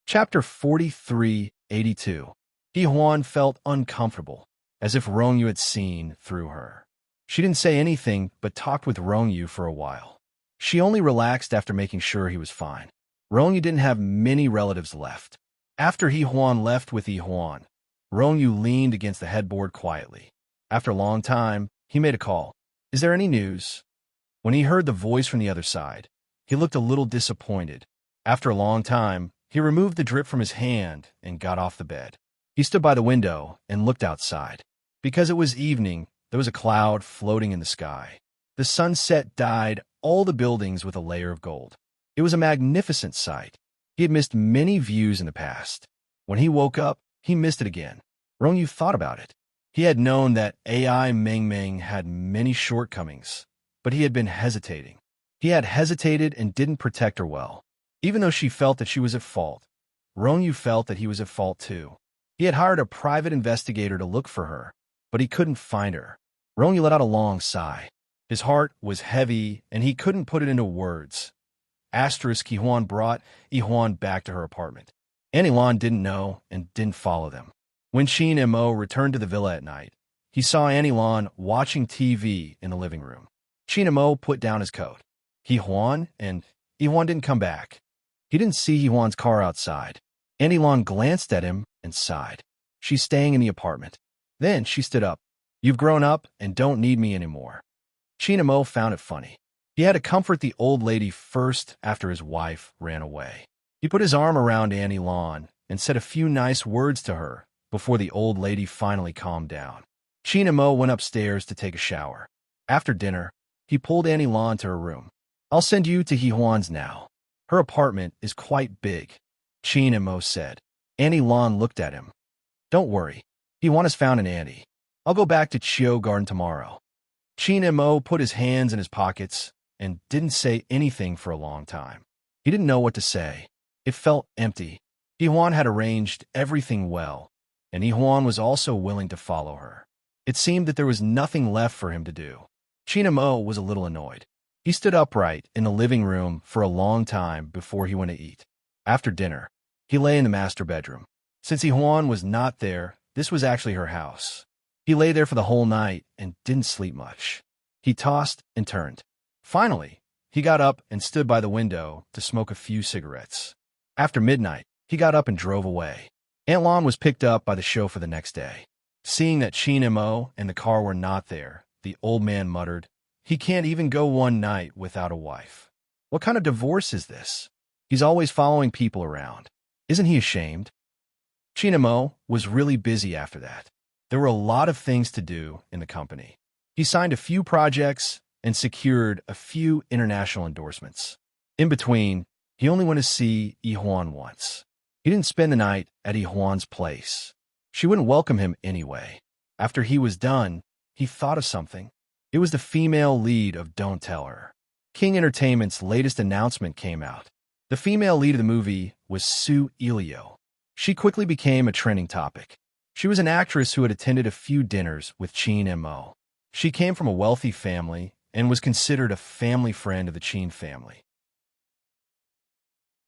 Chapter 4382. Huan felt uncomfortable, as if Rongyu had seen through her. She didn't say anything but talked with Rongyu for a while. She only relaxed after making sure he was fine. Rongyu didn't have many relatives left. After Huan left with Huan, Rongyu leaned against the headboard quietly. After a long time, he made a call. "Is there any news?" When he heard the voice from the other side, he looked a little disappointed. After a long time, he removed the drip from his hand and got off the bed. He stood by the window and looked outside. Because it was evening, there was a cloud floating in the sky. The sunset dyed all the buildings with a layer of gold. It was a magnificent sight. He had missed many views in the past. When he woke up, he missed it again. Rongyu thought about it. He had known that AI Meng Meng had many shortcomings, but he had been hesitating. He had hesitated and didn't protect her well. Even though she felt that she was at fault, Rongyu felt that he was at fault too. He had hired a private investigator to look for her, but he couldn't find her. Rongyu let out a long sigh. His heart was heavy, and he couldn't put it into words. Huan brought Huan back to her apartment. Anilan didn't know and didn't follow them. When Qin and Mo returned to the villa at night, he saw Anilan watching TV in the living room. Qin and Mo put down his coat. Huan didn't come back. He didn't see Huan's car outside. Anilan glanced at him and sighed. "She's staying in the apartment." Then she stood up. "You've grown up and don't need me anymore." Qin and Mo found it funny. He had to comfort the old lady first after his wife ran away. He put his arm around Anilan and said a few nice words to her before the old lady finally calmed down. Qin and Mo went upstairs to take a shower. After dinner, he pulled Anilan to her room. "I'll send you to Huan's now. Her apartment is quite big," Qin and Mo said. Anilan looked at him. "Don't worry. Huan has found an auntie. I'll go back to Chiu Garden tomorrow." Qin and Mo put his hands in his pockets and didn't say anything for a long time. He didn't know what to say. It felt empty. Huan had arranged everything well, and Huan was also willing to follow her. It seemed that there was nothing left for him to do. Qin and Mo was a little annoyed. He stood upright in the living room for a long time before he went to eat. After dinner, he lay in the master bedroom. Since Huan was not there, this was actually her house. He lay there for the whole night and didn't sleep much. He tossed and turned. Finally, he got up and stood by the window to smoke a few cigarettes. After midnight, he got up and drove away. Anilan was picked up by the chauffeur the next day. Seeing that Qin and Mo and the car were not there, the old man muttered, "He can't even go one night without a wife. What kind of divorce is this? He's always following people around. Isn't he ashamed?" Qin and Mo was really busy after that. There were a lot of things to do in the company. He signed a few projects and secured a few international endorsements. In between, he only went to see Huan once. He didn't spend the night at Huan's place. She wouldn't welcome him anyway. After he was done, he thought of something. It was the female lead of Don't Tell Her. King Entertainment's latest announcement came out. The female lead of the movie was Su Ilio. She quickly became a trending topic. She was an actress who had attended a few dinners with Qin and Mo. She came from a wealthy family and was considered a family friend of the Qin family.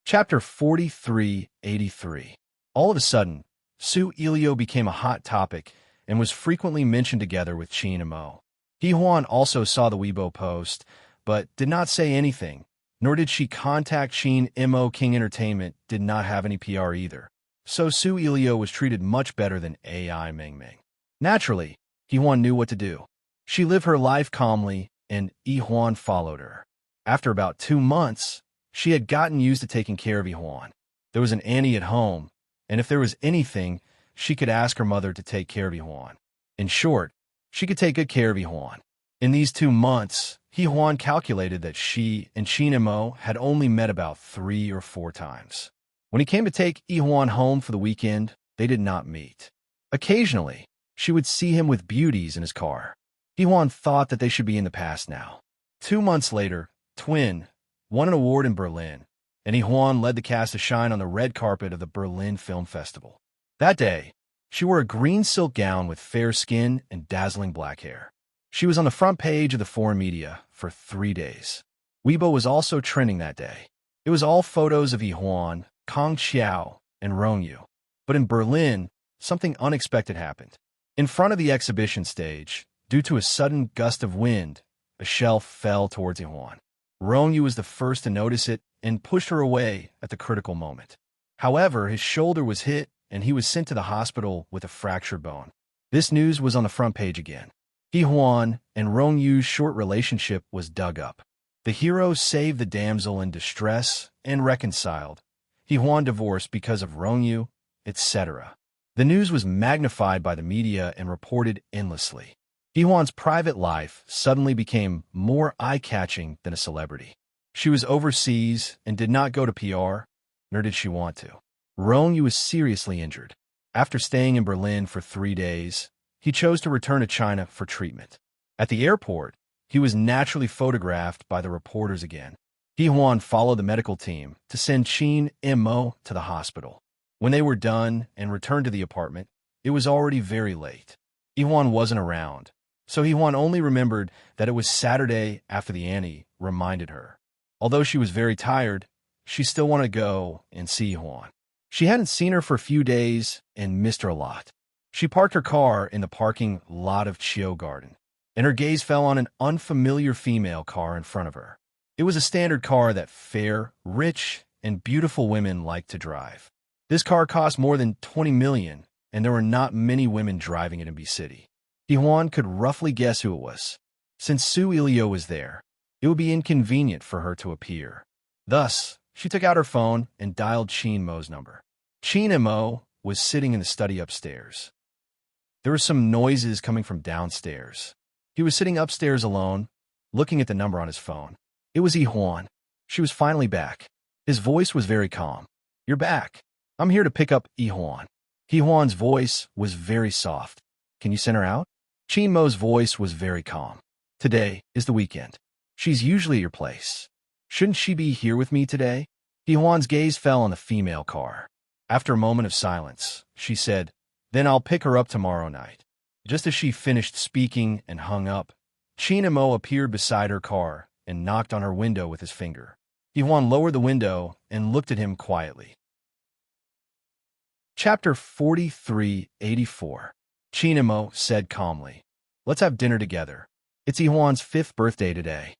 Chapter 4383. All of a sudden, Su Ilio became a hot topic and was frequently mentioned together with Qin and Mo. Huan also saw the Weibo post, but did not say anything, nor did she contact Qin and Mo. King Entertainment did not have any PR either, so Su Ilio was treated much better than AI Meng Meng. Naturally, Huan knew what to do. She lived her life calmly, and Huan followed her. After about 2 months, she had gotten used to taking care of Huan. There was an auntie at home, and if there was anything, she could ask her mother to take care of Huan. In short, she could take good care of Huan. In these 2 months, Huan calculated that she and Qin and Mo had only met about 3 or 4 times. When he came to take Huan home for the weekend, they did not meet. Occasionally, she would see him with beauties in his car. Huan thought that they should be in the past now. 2 months later, Twin won an award in Berlin, and Huan led the cast to shine on the red carpet of the Berlin Film Festival. That day, she wore a green silk gown with fair skin and dazzling black hair. She was on the front page of the foreign media for 3 days. Weibo was also trending that day. It was all photos of Huan, Kong Xiao, and Rongyu. But in Berlin, something unexpected happened. In front of the exhibition stage, due to a sudden gust of wind, a shelf fell towards Ihuan. Rongyu was the first to notice it and pushed her away at the critical moment. However, his shoulder was hit and he was sent to the hospital with a fractured bone. This news was on the front page again. Ihuan and Rongyu's short relationship was dug up. The hero saved the damsel in distress and reconciled. Ihuan divorced because of Rongyu, etc. The news was magnified by the media and reported endlessly. Ihuan's private life suddenly became more eye-catching than a celebrity. She was overseas and did not go to PR, nor did she want to. Rongyu was seriously injured. After staying in Berlin for 3 days, he chose to return to China for treatment. At the airport, he was naturally photographed by the reporters again. Ihuan followed the medical team to send Qin and Mo to the hospital. When they were done and returned to the apartment, it was already very late. Ihuan wasn't around, so Ihuan only remembered that it was Saturday after the Annie reminded her. Although she was very tired, she still wanted to go and see Ihuan. She hadn't seen her for a few days and missed her a lot. She parked her car in the parking lot of Chiu Garden, and her gaze fell on an unfamiliar female car in front of her. It was a standard car that fair, rich, and beautiful women like to drive. This car cost more than 20 million, and there were not many women driving it in B City. Ihuan could roughly guess who it was. Since Su Ilio was there, it would be inconvenient for her to appear. Thus, she took out her phone and dialed Qin Mo's number. Qin Mo was sitting in the study upstairs. There were some noises coming from downstairs. He was sitting upstairs alone, looking at the number on his phone. It was Ihuan. She was finally back. His voice was very calm. "You're back. I'm here to pick up Ihuan." Ihuan's voice was very soft. "Can you send her out?" Qin Mo's voice was very calm. "Today is the weekend. She's usually at your place. Shouldn't she be here with me today?" Ihuan's gaze fell on the female car. After a moment of silence, she said, "Then I'll pick her up tomorrow night." Just as she finished speaking and hung up, Qin Mo appeared beside her car and knocked on her window with his finger. Ihuan lowered the window and looked at him quietly. Chapter 4384. Qin Mo said calmly, "Let's have dinner together. It's Ihuan's 5th birthday today."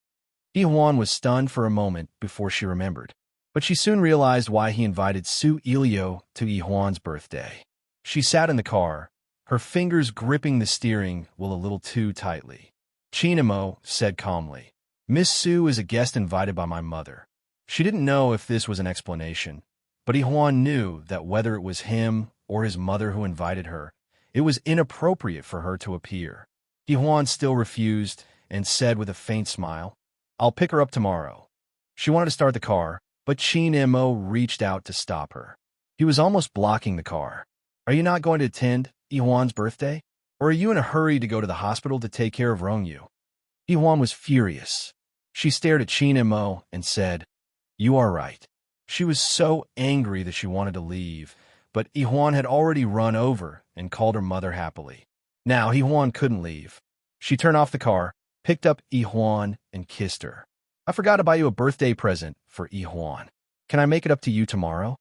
Ihuan was stunned for a moment before she remembered, but she soon realized why he invited Su Ilio to Ihuan's birthday. She sat in the car, her fingers gripping the steering wheel a little too tightly. Qin Mo said calmly, "Miss Su is a guest invited by my mother." She didn't know if this was an explanation, but Ihuan knew that whether it was him or his mother who invited her, it was inappropriate for her to appear. Ihuan still refused and said with a faint smile, "I'll pick her up tomorrow." She wanted to start the car, but Qin Mo reached out to stop her. He was almost blocking the car. "Are you not going to attend Ihuan's birthday? Or are you in a hurry to go to the hospital to take care of Rongyu?" Ihuan was furious. She stared at Qin Mo and said, "You are right." She was so angry that she wanted to leave, but Ihuan had already run over and called her mother happily. Now Ihuan couldn't leave. She turned off the car, picked up Ihuan, and kissed her. "I forgot to buy you a birthday present for Ihuan. Can I make it up to you tomorrow?"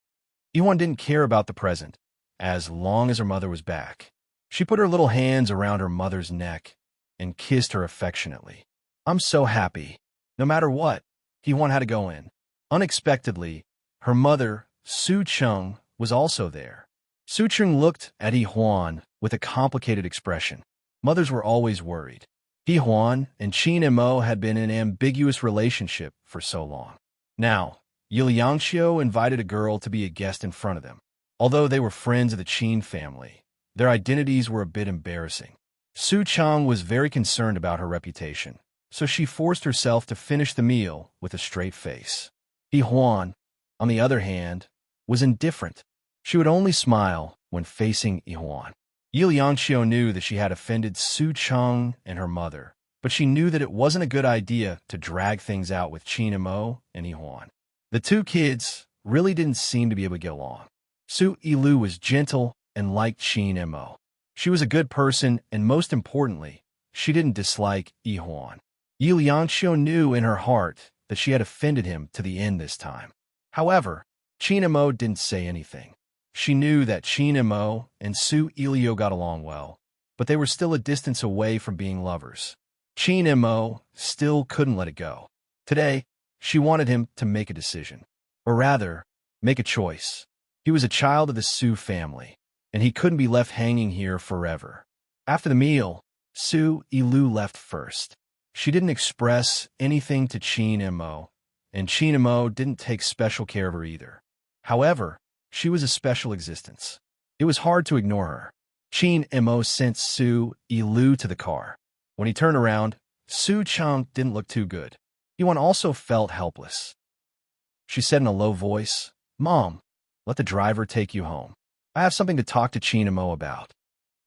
Ihuan didn't care about the present, as long as her mother was back. She put her little hands around her mother's neck and kissed her affectionately. "I'm so happy." No matter what, Ihuan had to go in. Unexpectedly, her mother, Su Chung, was also there. Su Chung looked at Ihuan with a complicated expression. Mothers were always worried. Ihuan and Qin Mo had been in an ambiguous relationship for so long. Now, Liangxiu invited a girl to be a guest in front of them. Although they were friends of the Qin family, their identities were a bit embarrassing. Su Chang was very concerned about her reputation, so she forced herself to finish the meal with a straight face. Ihuan, on the other hand, was indifferent. She would only smile when facing Ihuan. Liangxiu knew that she had offended Su Chang and her mother, but she knew that it wasn't a good idea to drag things out with Qin Mo and Ihuan. The two kids really didn't seem to be able to get along. Su Ilu was gentle and liked Qin Mo. She was a good person, and most importantly, she didn't dislike Ihuan. Liangxiu knew in her heart that she had offended him to the end this time. However, Qin Mo didn't say anything. She knew that Qin Mo and Su Elio got along well, but they were still a distance away from being lovers. Qin Mo still couldn't let it go. Today, she wanted him to make a decision. Or rather, make a choice. He was a child of the Su family, and he couldn't be left hanging here forever. After the meal, Su Ilu left first. She didn't express anything to Qin Mo, and Qin Mo didn't take special care of her either. However, she was a special existence. It was hard to ignore her. Qin Mo sent Su Ilu to the car. When he turned around, Su Chang didn't look too good. Yuan also felt helpless. She said in a low voice, "Mom, let the driver take you home. I have something to talk to Qin Mo about."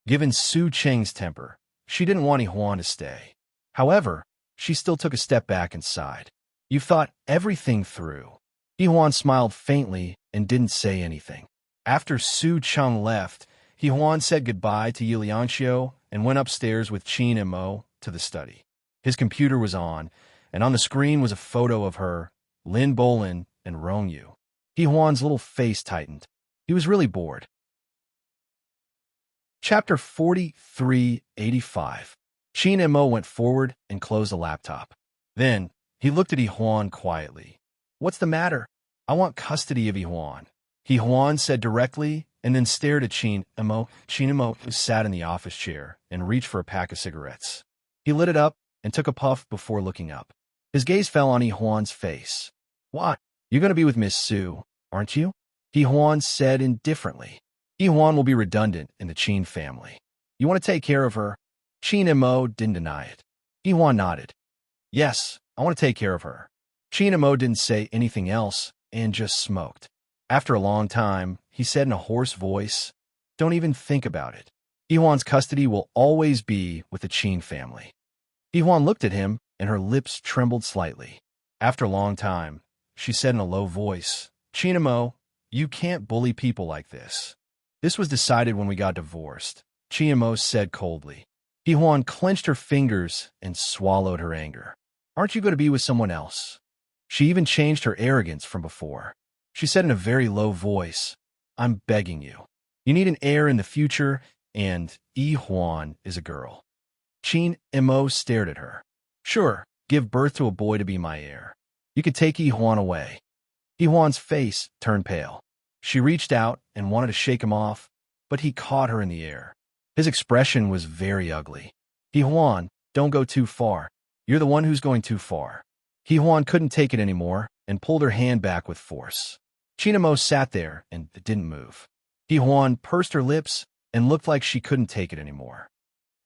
Given Su Cheng's temper, she didn't want Yuan to stay. However, she still took a step back and sighed. "You've thought everything through." Yuan smiled faintly and didn't say anything. After Su Cheng left, Yuan said goodbye to Yilianxio and went upstairs with Qin Mo to the study. His computer was on, and on the screen was a photo of her, Lin Bolin, and Rongyu. Yuan's little face tightened. He was really bored. Chapter 4385. Qin Mo went forward and closed the laptop. Then, he looked at Yuan quietly. "What's the matter? I want custody of Yuan," Yuan said directly, and then stared at Qin Mo. Qin Mo sat in the office chair and reached for a pack of cigarettes. He lit it up and took a puff before looking up. His gaze fell on Yuan's face. "What? You're going to be with Miss Su, aren't you?" Yuan said indifferently. Yuan will be redundant in the Qin family. "You want to take care of her?" Qin Mo didn't deny it. Yuan nodded. "Yes, I want to take care of her." Qin Mo didn't say anything else and just smoked. After a long time, he said in a hoarse voice, "Don't even think about it. Yuan's custody will always be with the Qin family." Yuan looked at him, and her lips trembled slightly. After a long time, she said in a low voice, "Qin Mo, you can't bully people like this." "This was decided when we got divorced," Qin Mo said coldly. Yuan clenched her fingers and swallowed her anger. "Aren't you going to be with someone else?" She even changed her arrogance from before. She said in a very low voice, "I'm begging you. You need an heir in the future, and Yuan is a girl." Qin Mo stared at her. "Sure, give birth to a boy to be my heir. You could take Yuan away." Yuan's face turned pale. She reached out and wanted to shake him off, but he caught her in the air. His expression was very ugly. "Yuan, don't go too far. You're the one who's going too far." Yuan couldn't take it anymore and pulled her hand back with force. Qin Mo sat there and didn't move. Yuan pursed her lips and looked like she couldn't take it anymore.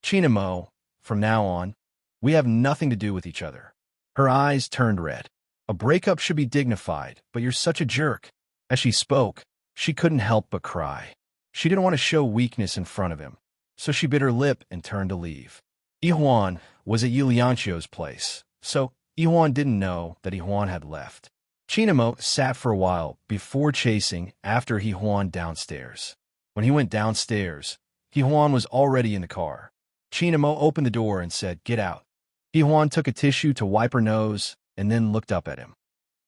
"Qin Mo, from now on, we have nothing to do with each other." Her eyes turned red. "A breakup should be dignified, but you're such a jerk." As she spoke, she couldn't help but cry. She didn't want to show weakness in front of him, so she bit her lip and turned to leave. Yuan was at Yulianxio's place, so Yuan didn't know that Yuan had left. Qin Mo sat for a while before chasing after Yuan downstairs. When he went downstairs, Yuan was already in the car. Qin Mo opened the door and said, "Get out." Yuan took a tissue to wipe her nose and then looked up at him.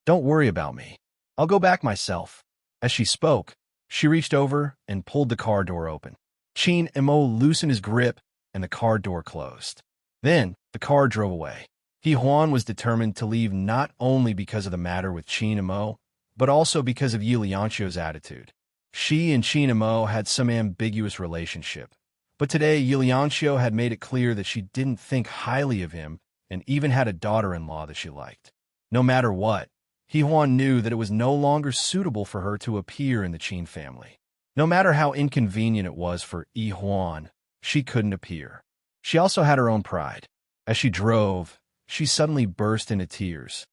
"Don't worry about me. I'll go back myself." As she spoke, she reached over and pulled the car door open. Qin Mo loosened his grip and the car door closed. Then the car drove away. Yuan was determined to leave not only because of the matter with Qin Mo, but also because of Yulianxio's attitude. She and Qin Mo had some ambiguous relationship, but today Yulianxio had made it clear that she didn't think highly of him and even had a daughter-in-law that she liked. No matter what, Yuan knew that it was no longer suitable for her to appear in the Qin family. No matter how inconvenient it was for Yuan, she couldn't appear. She also had her own pride. As she drove, she suddenly burst into tears.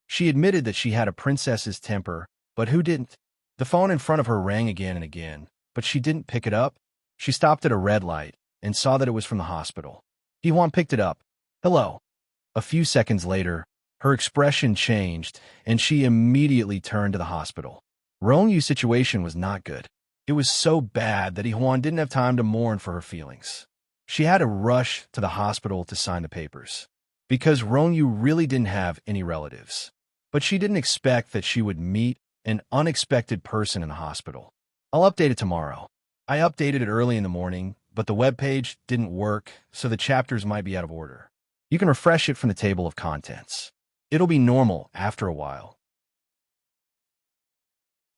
She admitted that she had a princess's temper, but who didn't? The phone in front of her rang again and again, but she didn't pick it up. She stopped at a red light and saw that it was from the hospital. Yuan picked it up. "Hello." A few seconds later, her expression changed, and she immediately turned to the hospital. Rongyu's situation was not good. It was so bad that Yuan didn't have time to mourn for her feelings. She had to rush to the hospital to sign the papers, because Rongyu really didn't have any relatives. But she didn't expect that she would meet an unexpected person in the hospital. I'll update it tomorrow. I updated it early in the morning, but the web page didn't work, so the chapters might be out of order. You can refresh it from the table of contents. It'll be normal after a while.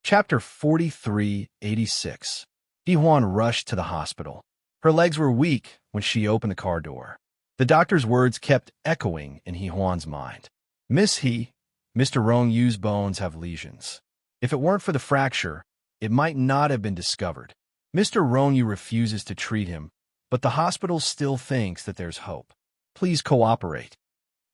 Chapter 4386. Huan rushed to the hospital. Her legs were weak when she opened the car door. The doctor's words kept echoing in Huan's mind. Mr. Rongyu's bones have lesions. If it weren't for the fracture, it might not have been discovered. Mr. Ronyu refuses to treat him, but the hospital still thinks that there's hope. Please cooperate.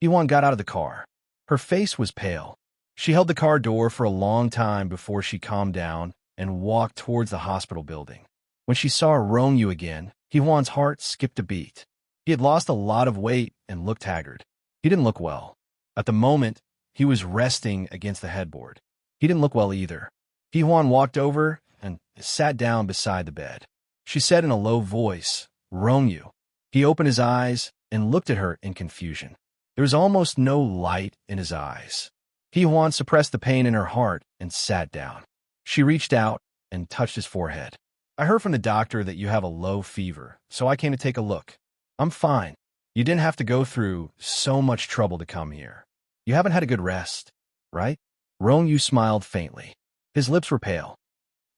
Huan got out of the car. Her face was pale. She held the car door for a long time before she calmed down and walked towards the hospital building. When she saw Rongyu again, Huan's heart skipped a beat. He had lost a lot of weight and looked haggard. He didn't look well. At the moment, he was resting against the headboard. He didn't look well either. Huan walked over and sat down beside the bed. She said in a low voice, "Rongyu." He opened his eyes and looked at her in confusion. There was almost no light in his eyes. Huan suppressed the pain in her heart and sat down. She reached out and touched his forehead. "I heard from the doctor that you have a low fever, so I came to take a look. I'm fine. You didn't have to go through so much trouble to come here. You haven't had a good rest, right?" Rongyu smiled faintly. His lips were pale.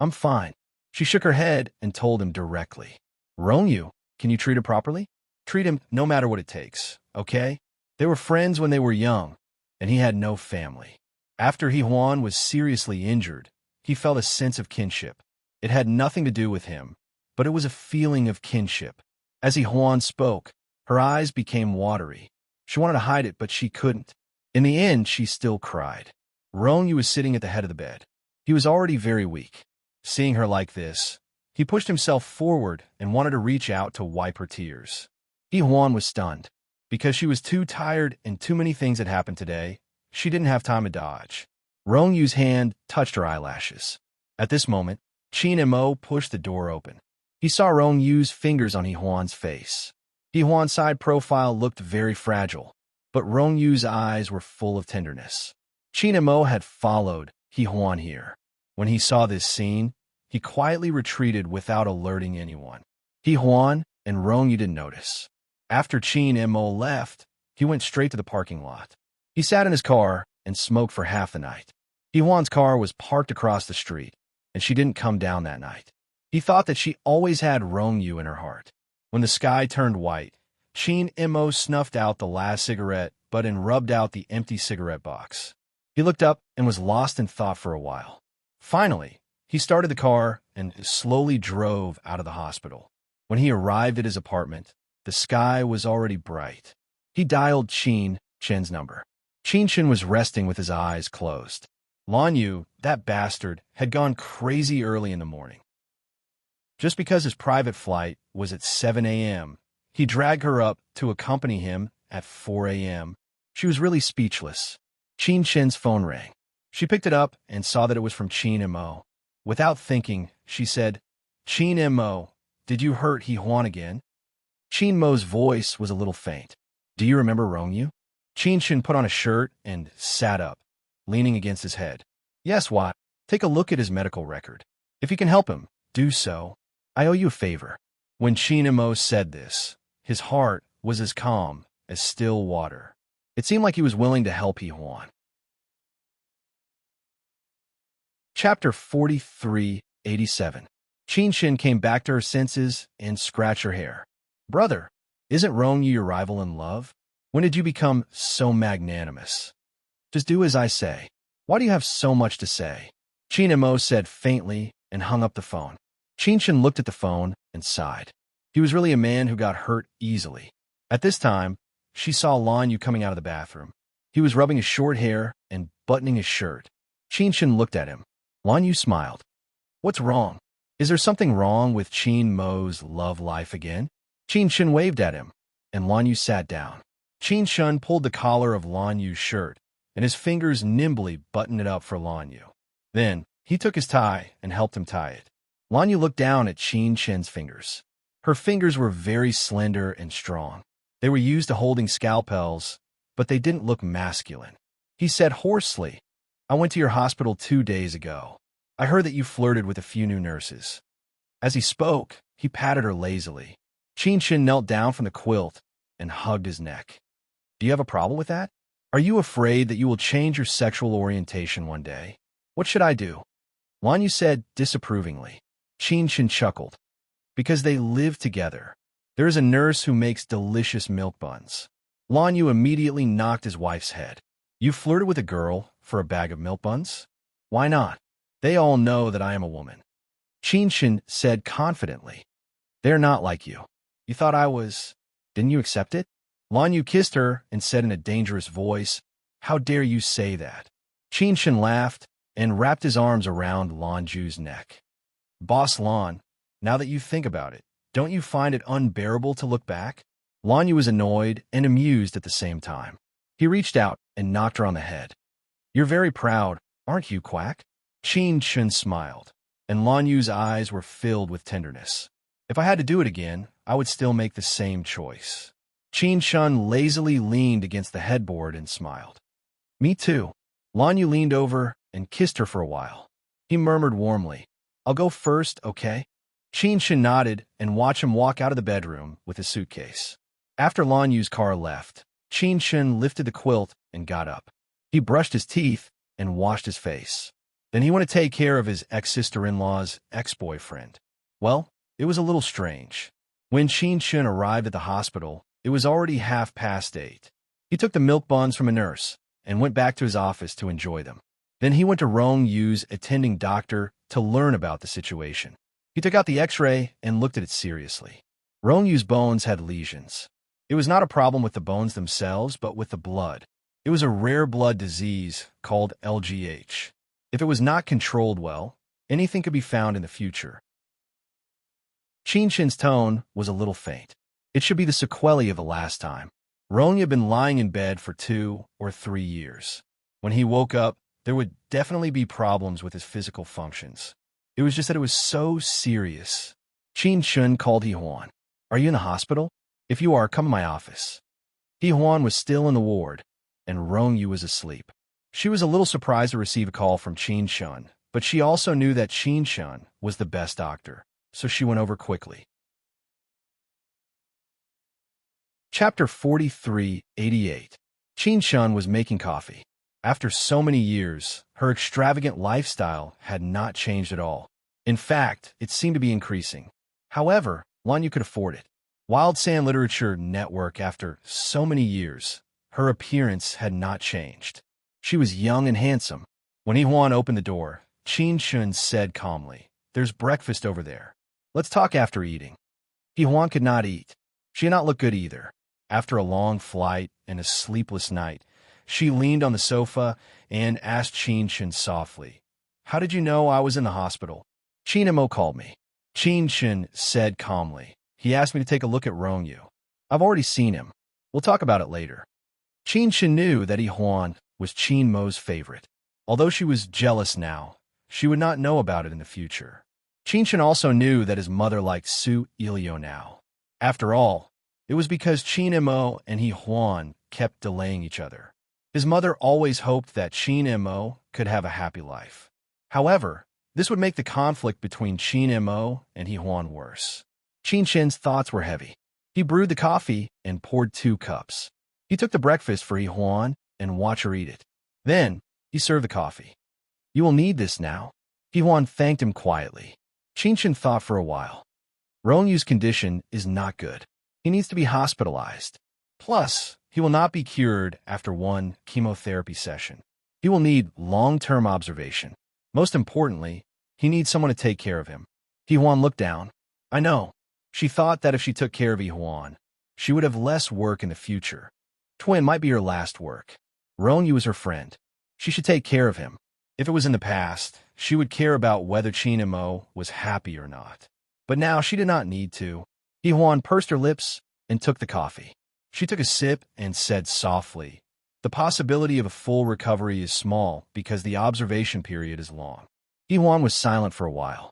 "I'm fine." She shook her head and told him directly. "Rongyu, can you treat him properly? Treat him no matter what it takes, okay? They were friends when they were young, and he had no family. After Huan was seriously injured, he felt a sense of kinship. It had nothing to do with him, but it was a feeling of kinship. As Huan spoke, her eyes became watery. She wanted to hide it, but she couldn't. In the end, she still cried. Rongyu was sitting at the head of the bed. He was already very weak. Seeing her like this, he pushed himself forward and wanted to reach out to wipe her tears. Huan was stunned. Because she was too tired and too many things had happened today, she didn't have time to dodge. Rongyu's hand touched her eyelashes. At this moment, Qin and Mo pushed the door open. He saw Rongyu's fingers on Huan's face. Huan's side profile looked very fragile, but Rongyu's eyes were full of tenderness. Qin and Mo had followed Huan here. When he saw this scene, he quietly retreated without alerting anyone. Huan and Rongyu didn't notice. After Qin and Mo left, he went straight to the parking lot. He sat in his car and smoked for half the night. Huan's car was parked across the street, and she didn't come down that night. He thought that she always had Rongyu in her heart. When the sky turned white, Qin and Mo snuffed out the last cigarette butt and rubbed out the empty cigarette box. He looked up and was lost in thought for a while. Finally, he started the car and slowly drove out of the hospital. When he arrived at his apartment, the sky was already bright. He dialed Chen's number. Chen was resting with his eyes closed. Lanyu, that bastard, had gone crazy early in the morning. Just because his private flight was at 7 a.m., he dragged her up to accompany him at 4 a.m. She was really speechless. Chen's phone rang. She picked it up and saw that it was from Qin and Mo. Without thinking, she said, "Qin and Mo, did you hurt Huan again?" Qin Mo's voice was a little faint. "Do you remember Rongyu?" Qin put on a shirt and sat up, leaning against his head. "Yes, what? Take a look at his medical record. If you can help him, do so. I owe you a favor." When Qin and Mo said this, his heart was as calm as still water. It seemed like he was willing to help Huan. Chapter 4387. Qin came back to her senses and scratched her hair. "Brother, isn't Rongyu your rival in love? When did you become so magnanimous? Just do as I say. Why do you have so much to say?" Qin and Mo said faintly and hung up the phone. Qin looked at the phone and sighed. He was really a man who got hurt easily. At this time, she saw Lanyu coming out of the bathroom. He was rubbing his short hair and buttoning his shirt. Qin looked at him. Lanyu smiled. "What's wrong? Is there something wrong with Qin Mo's love life again?" Qin waved at him, and Lanyu sat down. Qin pulled the collar of Lanyu's shirt, and his fingers nimbly buttoned it up for Lanyu. Then, he took his tie and helped him tie it. Lanyu looked down at Qin's fingers. Her fingers were very slender and strong. They were used to holding scalpels, but they didn't look masculine. He said hoarsely, "I went to your hospital 2 days ago. I heard that you flirted with a few new nurses. As he spoke, he patted her lazily. Qin knelt down from the quilt and hugged his neck. Do you have a problem with that? Are you afraid that you will change your sexual orientation one day? What should I do? Lan Yu said disapprovingly. Qin chuckled. Because they live together. There is a nurse who makes delicious milk buns. Lan Yu immediately knocked his wife's head. You flirted with a girl for a bag of milk buns? Why not? They all know that I am a woman. Qin said confidently. They're not like you. You thought I was... Didn't you accept it? Lan Yu kissed her and said in a dangerous voice, How dare you say that? Qin laughed and wrapped his arms around Lan Yu's neck. Boss Lan, now that you think about it, don't you find it unbearable to look back? Lan Yu was annoyed and amused at the same time. He reached out and knocked her on the head. You're very proud, aren't you, Quack? Qin smiled, and Lan Yu's eyes were filled with tenderness. If I had to do it again, I would still make the same choice. Qin lazily leaned against the headboard and smiled. Me too. Lan Yu leaned over and kissed her for a while. He murmured warmly, I'll go first, okay? Qin nodded and watched him walk out of the bedroom with his suitcase. After Lan Yu's car left, Qin lifted the quilt and got up. He brushed his teeth and washed his face. Then he went to take care of his ex-sister-in-law's ex-boyfriend. Well, it was a little strange. When Qin arrived at the hospital, it was already 8:30. He took the milk buns from a nurse and went back to his office to enjoy them. Then he went to Rong Yu's attending doctor to learn about the situation. He took out the x-ray and looked at it seriously. Rong Yu's bones had lesions. It was not a problem with the bones themselves, but with the blood. It was a rare blood disease called LGH. If it was not controlled well, anything could be found in the future. Qin's tone was a little faint. It should be the sequelae of the last time. Rong Yu had been lying in bed for 2 or 3 years. When he woke up, there would definitely be problems with his physical functions. It was just that it was so serious. Qin called He Huan. Are you in the hospital? If you are, come to my office. He Huan was still in the ward, and Rong Yu was asleep. She was a little surprised to receive a call from Qin, but she also knew that Qin was the best doctor, so she went over quickly. Chapter 43:88. Qin was making coffee. After so many years, her extravagant lifestyle had not changed at all. In fact, it seemed to be increasing. However, Lan Yu could afford it. Wild Sand Literature Network, after so many years, her appearance had not changed. She was young and handsome. When He Huan opened the door, Qin said calmly, There's breakfast over there. Let's talk after eating. He Huan could not eat. She did not look good either. After a long flight and a sleepless night, she leaned on the sofa and asked Qin softly, How did you know I was in the hospital? Qin called me. Qin said calmly, He asked me to take a look at Rong Yu. I've already seen him. We'll talk about it later. Qin knew that He Huan was Mo's favorite. Although she was jealous now, she would not know about it in the future. Qin also knew that his mother liked Su Ilio now. After all, it was because Mo and He Huan kept delaying each other. His mother always hoped that Mo could have a happy life. However, this would make the conflict between Mo and He Huan worse. Qin's thoughts were heavy. He brewed the coffee and poured 2 cups. He took the breakfast for He Huan and watched her eat it. Then, he served the coffee. You will need this now. He Huan thanked him quietly. Qin thought for a while. Rong Yu's condition is not good. He needs to be hospitalized. Plus, he will not be cured after 1 chemotherapy session. He will need long-term observation. Most importantly, he needs someone to take care of him. He Huan looked down. I know. She thought that if she took care of He Huan, she would have less work in the future. Twin might be her last work. Rong Yu was her friend. She should take care of him. If it was in the past, she would care about whether Mo was happy or not. But now she did not need to. He Huan pursed her lips and took the coffee. She took a sip and said softly, The possibility of a full recovery is small because the observation period is long. He Huan was silent for a while.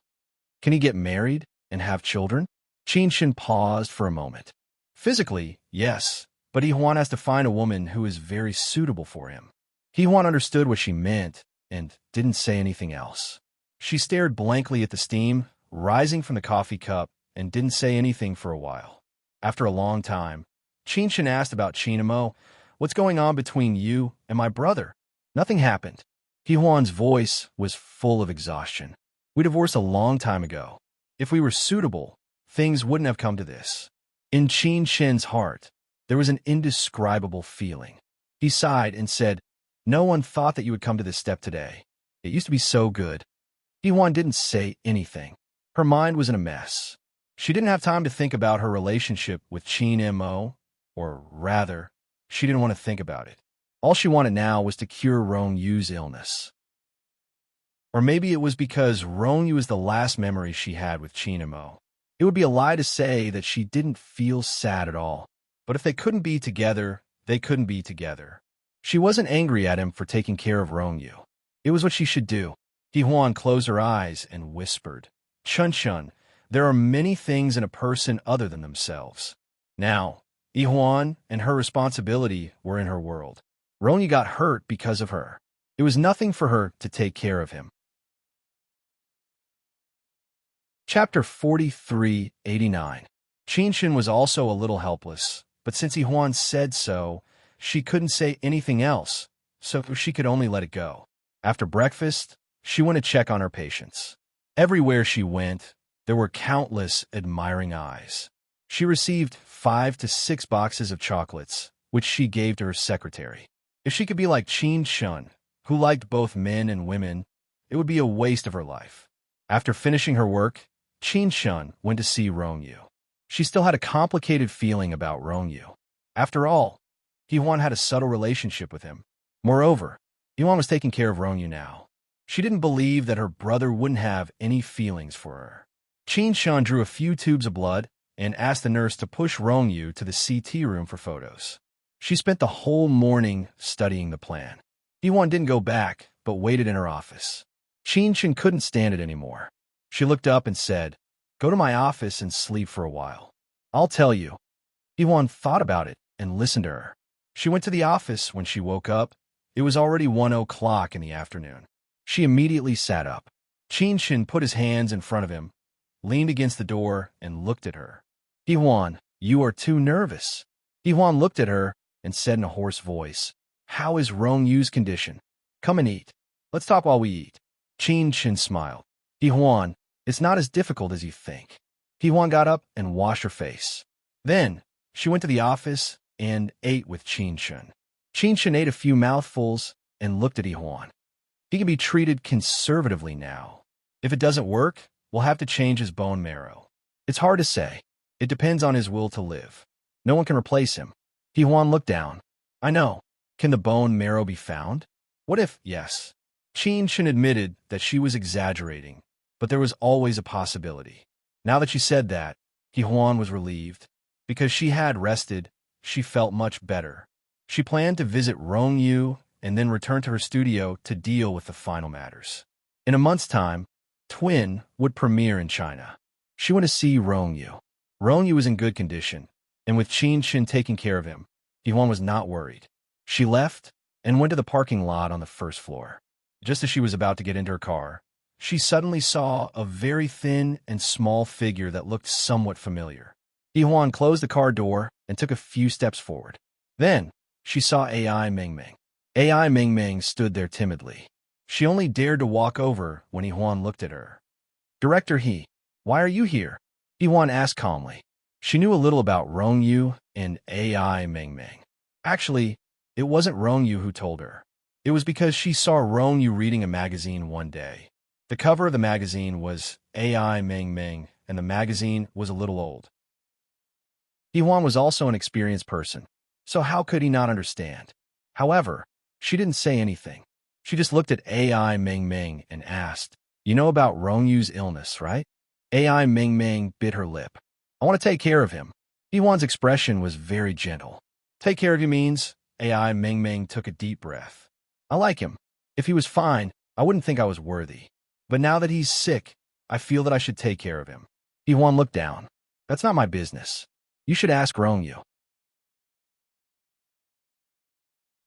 Can he get married and have children? Qin paused for a moment. Physically, yes, but He Huan has to find a woman who is very suitable for him. He Huan understood what she meant and didn't say anything else. She stared blankly at the steam rising from the coffee cup and didn't say anything for a while. After a long time, Qinshan asked about Chinamo. What's going on between you and my brother? Nothing happened. Huan's voice was full of exhaustion. We divorced a long time ago. If we were suitable, things wouldn't have come to this. In Qinshan's heart, there was an indescribable feeling. He sighed and said, no one thought that you would come to this step today. It used to be so good. Huan didn't say anything. Her mind was in a mess. She didn't have time to think about her relationship with Qin Mo, or rather, she didn't want to think about it. All she wanted now was to cure Rongyu's illness. Or maybe it was because Rongyu was the last memory she had with Qin Mo. It would be a lie to say that she didn't feel sad at all. But if they couldn't be together, they couldn't be together. She wasn't angry at him for taking care of Rongyu. It was what she should do. Huan closed her eyes and whispered, Chun, there are many things in a person other than themselves. Now, Huan and her responsibility were in her world. Rongyu got hurt because of her. It was nothing for her to take care of him. Chapter 4389. Qinshan was also a little helpless, but since Huan said so, she couldn't say anything else, so she could only let it go. After breakfast, she went to check on her patients. Everywhere she went, there were countless admiring eyes. She received 5 to 6 boxes of chocolates, which she gave to her secretary. If she could be like Qinshan, who liked both men and women, it would be a waste of her life. After finishing her work, Qinshan went to see Rongyu. She still had a complicated feeling about Rongyu. After all, Huan had a subtle relationship with him. Moreover, Huan was taking care of Rongyu now. She didn't believe that her brother wouldn't have any feelings for her. Qinshan drew a few tubes of blood and asked the nurse to push Rongyu to the CT room for photos. She spent the whole morning studying the plan. Huan didn't go back, but waited in her office. Qinshan couldn't stand it anymore. She looked up and said, go to my office and sleep for a while. I'll tell you. Huan thought about it and listened to her. She went to the office when she woke up. It was already 1 o'clock in the afternoon. She immediately sat up. Qinshan put his hands in front of him, leaned against the door, and looked at her. Huan, you are too nervous. Huan looked at her and said in a hoarse voice, how is Rongyu's condition? Come and eat. Let's talk while we eat. Qinshan smiled. Huan, it's not as difficult as you think. Huan got up and washed her face. Then, she went to the office and ate with Qinshan. Qinshan ate a few mouthfuls and looked at Huan. He can be treated conservatively now. If it doesn't work, we'll have to change his bone marrow. It's hard to say. It depends on his will to live. No one can replace him. Huan looked down. I know. Can the bone marrow be found? What if, yes? Qinshan admitted that she was exaggerating, but there was always a possibility. Now that she said that, Huan was relieved. Because she had rested, she felt much better. She planned to visit Rongyu and then return to her studio to deal with the final matters. In a month's time, Twin would premiere in China. She went to see Rongyu. Rongyu was in good condition, and with Qinshan taking care of him, Huan was not worried. She left and went to the parking lot on the first floor. Just as she was about to get into her car, she suddenly saw a very thin and small figure that looked somewhat familiar. Huan closed the car door and took a few steps forward. Then, she saw AI Mengmeng. AI Mengmeng stood there timidly. She only dared to walk over when Huan looked at her. Director He, why are you here? Huan asked calmly. She knew a little about Rongyu and AI Mengmeng. Actually, it wasn't Rongyu who told her. It was because she saw Rongyu reading a magazine one day. The cover of the magazine was AI Mengmeng, and the magazine was a little old. Huan was also an experienced person, so how could he not understand? However, she didn't say anything. She just looked at AI Mengmeng and asked, you know about Rongyu's illness, right? AI Mengmeng bit her lip. I want to take care of him. Huan's expression was very gentle. Take care of you means? AI Mengmeng took a deep breath. I like him. If he was fine, I wouldn't think I was worthy. But now that he's sick, I feel that I should take care of him. Huan looked down. That's not my business. You should ask Rongyu.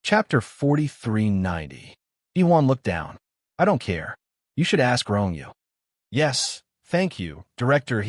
Chapter 4390. Huan looked down. I don't care. You should ask Rongyu. Yes, thank you, Director.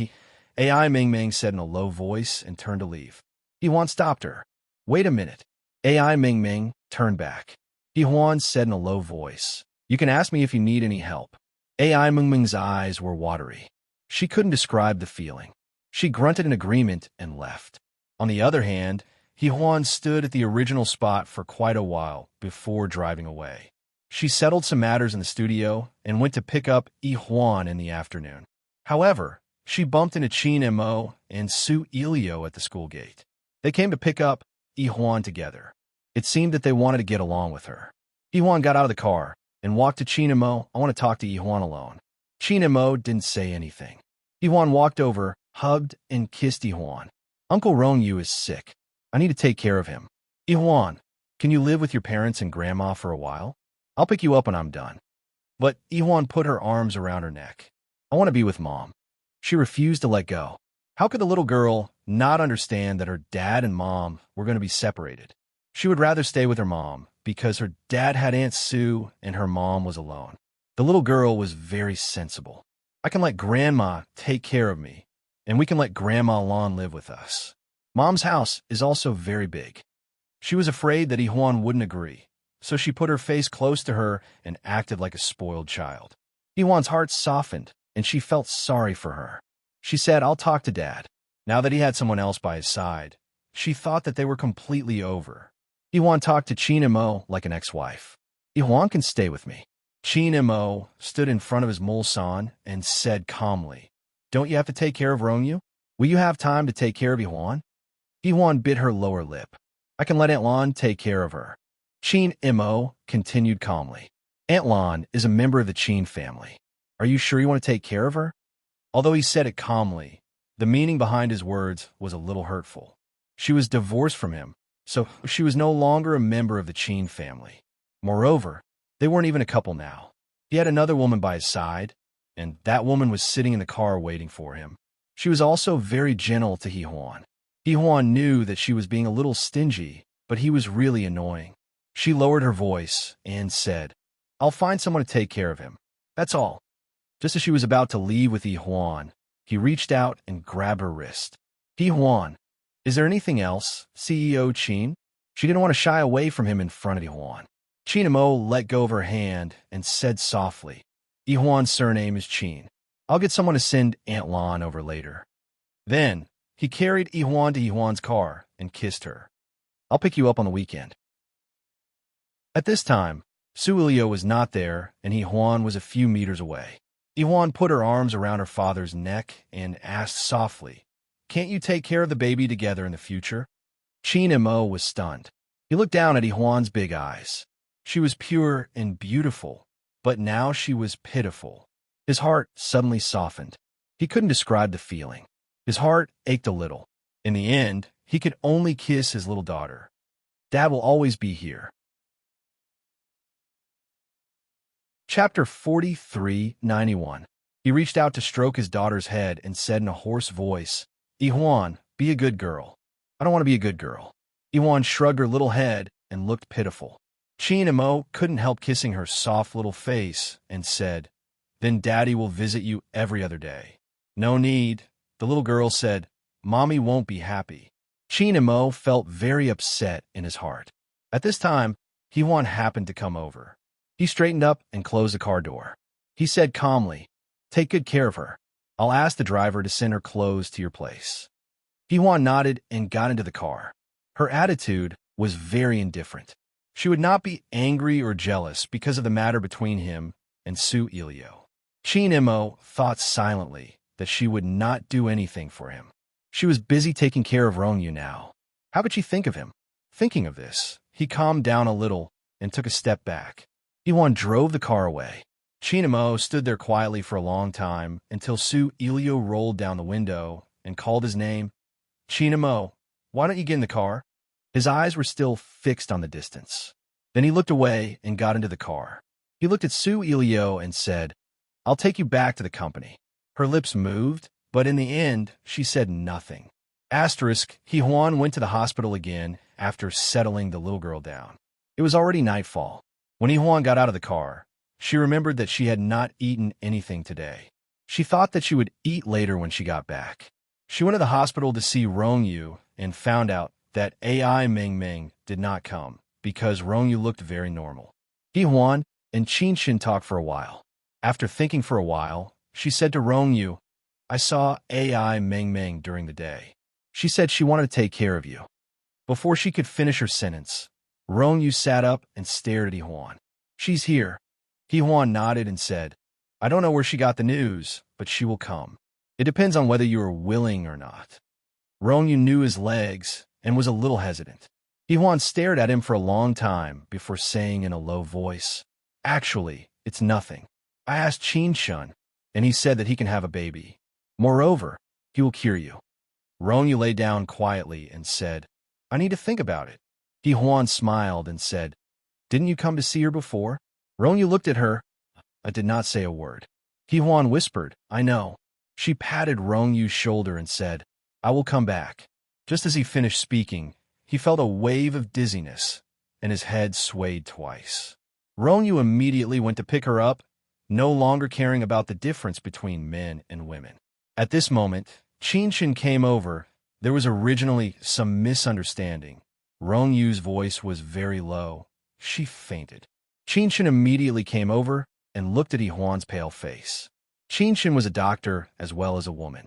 AI Ming Ming said in a low voice and turned to leave. Huan stopped her. Wait a minute. AI Ming Ming turned back. Huan said in a low voice. You can ask me if you need any help. AI Ming Ming's eyes were watery. She couldn't describe the feeling. She grunted in agreement and left. On the other hand, Huan stood at the original spot for quite a while before driving away. She settled some matters in the studio and went to pick up Huan in the afternoon. However, she bumped into Qin Mo and Su Ilio at the school gate. They came to pick up Huan together. It seemed that they wanted to get along with her. Huan got out of the car and walked to Qin Mo. I want to talk to Huan alone. Qin Mo didn't say anything. Huan walked over, hugged, and kissed Huan. Uncle Rongyu is sick. I need to take care of him. Huan, can you live with your parents and grandma for a while? I'll pick you up when I'm done. But Huan put her arms around her neck. I want to be with Mom. She refused to let go. How could the little girl not understand that her dad and mom were going to be separated? She would rather stay with her mom because her dad had Aunt Sue and her mom was alone. The little girl was very sensible. I can let Grandma take care of me, and we can let Grandma Lon live with us. Mom's house is also very big. She was afraid that Huan wouldn't agree, so she put her face close to her and acted like a spoiled child. Huan's heart softened, and she felt sorry for her. She said, I'll talk to Dad. Now that he had someone else by his side, she thought that they were completely over. Huan talked to Qin Mo like an ex-wife. Huan can stay with me. Qin Mo stood in front of his Mulsan and said calmly, Don't you have to take care of Rongyu? Will you have time to take care of Huan? Huan bit her lower lip. I can let Aunt Lon take care of her. Qin Mo continued calmly. Aunt Lon is a member of the Qin family. Are you sure you want to take care of her? Although he said it calmly, the meaning behind his words was a little hurtful. She was divorced from him, so she was no longer a member of the Qin family. Moreover, they weren't even a couple now. He had another woman by his side, and that woman was sitting in the car waiting for him. She was also very gentle to Huan. Huan knew that she was being a little stingy, but he was really annoying. She lowered her voice and said, I'll find someone to take care of him. That's all. Just as she was about to leave with Huan, he reached out and grabbed her wrist. Huan, is there anything else, CEO Qin? She didn't want to shy away from him in front of Huan. Qin Mo let go of her hand and said softly, Huan's surname is Qin. I'll get someone to send Aunt Lon over later. Then, he carried Huan to Huan's car and kissed her. I'll pick you up on the weekend. At this time, Su Ilio was not there and Huan was a few meters away. Huan put her arms around her father's neck and asked softly, Can't you take care of the baby together in the future? Qin Mo was stunned. He looked down at Huan's big eyes. She was pure and beautiful, but now she was pitiful. His heart suddenly softened. He couldn't describe the feeling. His heart ached a little. In the end, he could only kiss his little daughter. Dad will always be here. Chapter 43:91. He reached out to stroke his daughter's head and said in a hoarse voice, Huan, be a good girl. I don't want to be a good girl. Huan shrugged her little head and looked pitiful. Qin Mo couldn't help kissing her soft little face and said, Then Daddy will visit you every other day. No need. The little girl said, Mommy won't be happy. Qin Mo felt very upset in his heart. At this time, Huan happened to come over. He straightened up and closed the car door. He said calmly, Take good care of her. I'll ask the driver to send her clothes to your place. Huan nodded and got into the car. Her attitude was very indifferent. She would not be angry or jealous because of the matter between him and Su Ilio. Qin Mo thought silently that she would not do anything for him. She was busy taking care of Rongyu now. How could she think of him? Thinking of this, he calmed down a little and took a step back. Huan drove the car away. Qin Mo stood there quietly for a long time until Su Ilio rolled down the window and called his name. Qin Mo, why don't you get in the car? His eyes were still fixed on the distance. Then he looked away and got into the car. He looked at Su Ilio and said, I'll take you back to the company. Her lips moved, but in the end, she said nothing. Huan went to the hospital again after settling the little girl down. It was already nightfall. When Huan got out of the car, She remembered that she had not eaten anything today. She thought that she would eat later when she got back. She went to the hospital to see Rongyu and found out that AI Meng Meng did not come because Rongyu looked very normal. Huan and Qinshin talked for a while. After thinking for a while, she said to Rongyu, "I saw AI Meng Meng during the day. She said she wanted to take care of you." Before she could finish her sentence, Rongyu sat up and stared at Huan. "She's here." Huan nodded and said, "I don't know where she got the news, but she will come. It depends on whether you are willing or not." Rongyu knew his legs and was a little hesitant. Huan stared at him for a long time before saying in a low voice, "Actually, it's nothing. I asked Qinshin, and he said that he can have a baby. Moreover, he will cure you." Rongyu lay down quietly and said, "I need to think about it." Huan smiled and said, "Didn't you come to see her before?" Rongyu looked at her. I did not say a word. Huan whispered, "I know." She patted Rongyu's shoulder and said, "I will come back." Just as he finished speaking, he felt a wave of dizziness, and his head swayed twice. Rongyu immediately went to pick her up, no longer caring about the difference between men and women. At this moment, Qinshin came over. There was originally some misunderstanding. Rongyu's voice was very low. She fainted. Qinshin immediately came over and looked at Huan's pale face. Qinshin was a doctor as well as a woman.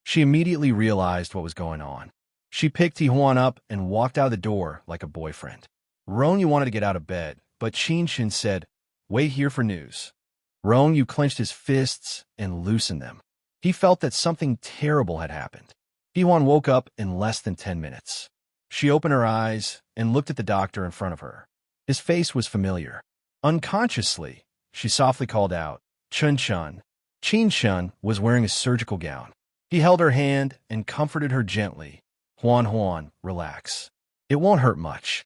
She immediately realized what was going on. She picked Huan up and walked out of the door like a boyfriend. Rongyu wanted to get out of bed, but Qinshin said, "Wait here for news." Rongyu clenched his fists and loosened them. He felt that something terrible had happened. Huan woke up in less than 10 minutes. She opened her eyes and looked at the doctor in front of her. His face was familiar. Unconsciously, she softly called out, "Chun-chun." Qinshin was wearing a surgical gown. He held her hand and comforted her gently. "Huan, relax. It won't hurt much."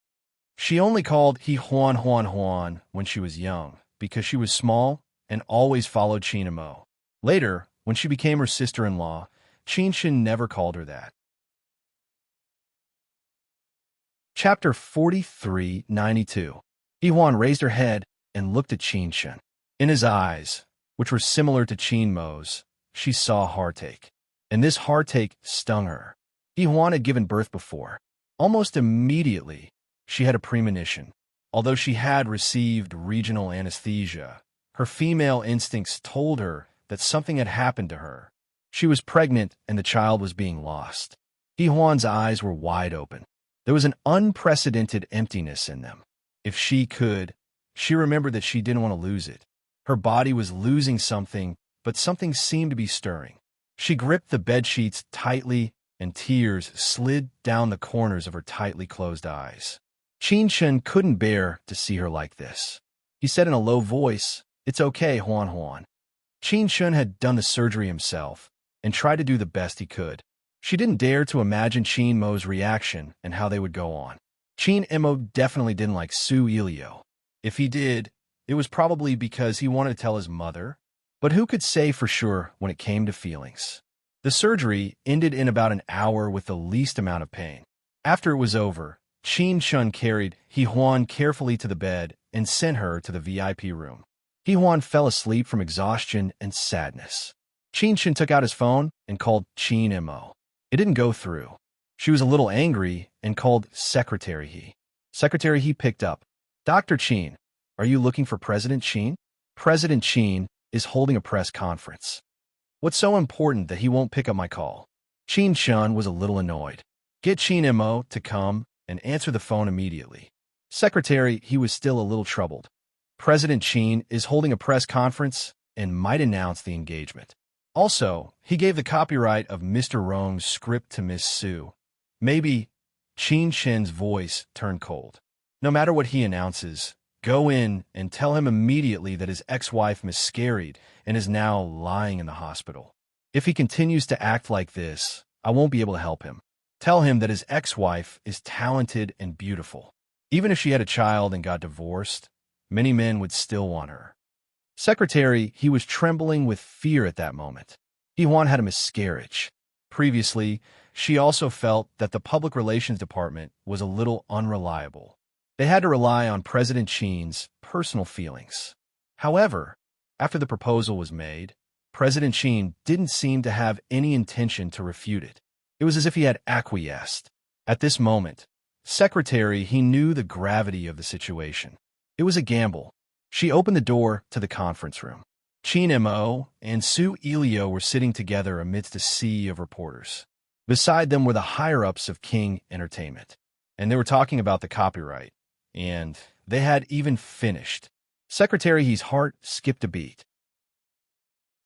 She only called he Huan when she was young because she was small and always followed Qin. Later, when she became her sister-in-law, Qinshin never called her that. Chapter 4392. Huan raised her head and looked at Qinshin. In his eyes, which were similar to Qinmo's, she saw heartache. And this heartache stung her. Huan had given birth before. Almost immediately, she had a premonition. Although she had received regional anesthesia, her female instincts told her that something had happened to her. She was pregnant and the child was being lost. Huan's eyes were wide open. There was an unprecedented emptiness in them. If she could, she remembered that she didn't want to lose it. Her body was losing something, but something seemed to be stirring. She gripped the bedsheets tightly, and tears slid down the corners of her tightly closed eyes. Qinshin couldn't bear to see her like this. He said in a low voice, "It's okay, Huan." Qinshin had done the surgery himself and tried to do the best he could. She didn't dare to imagine Qinmo's reaction and how they would go on. Qinmo definitely didn't like Su Ilio. If he did, it was probably because he wanted to tell his mother. But who could say for sure when it came to feelings? The surgery ended in about an hour with the least amount of pain. After it was over, Qinshin carried Huan carefully to the bed and sent her to the VIP room. Huan fell asleep from exhaustion and sadness. Qinshin took out his phone and called Qinmo. It didn't go through. She was a little angry and called Secretary He. Secretary He picked up. "Dr. Qin, are you looking for President Qin?" "President Qin is holding a press conference." "What's so important that he won't pick up my call?" Qinshin was a little annoyed. "Get Qinmo to come and answer the phone immediately." Secretary He was still a little troubled. "President Qin is holding a press conference and might announce the engagement. Also, he gave the copyright of Mr. Rong's script to Miss Su." Maybe. Qinshin's voice turned cold. "No matter what he announces, go in and tell him immediately that his ex-wife miscarried and is now lying in the hospital. If he continues to act like this, I won't be able to help him. Tell him that his ex-wife is talented and beautiful. Even if she had a child and got divorced, many men would still want her." Secretary He was trembling with fear at that moment. Huan had a miscarriage. Previously, she also felt that the public relations department was a little unreliable. They had to rely on President Qin's personal feelings. However, after the proposal was made, President Qin didn't seem to have any intention to refute it. It was as if he had acquiesced. At this moment, Secretary, he knew the gravity of the situation. It was a gamble. She opened the door to the conference room. Qin Mo and Su Ilio were sitting together amidst a sea of reporters. Beside them were the higher-ups of King Entertainment, and they were talking about the copyright, and they had even finished. Secretary He's heart skipped a beat.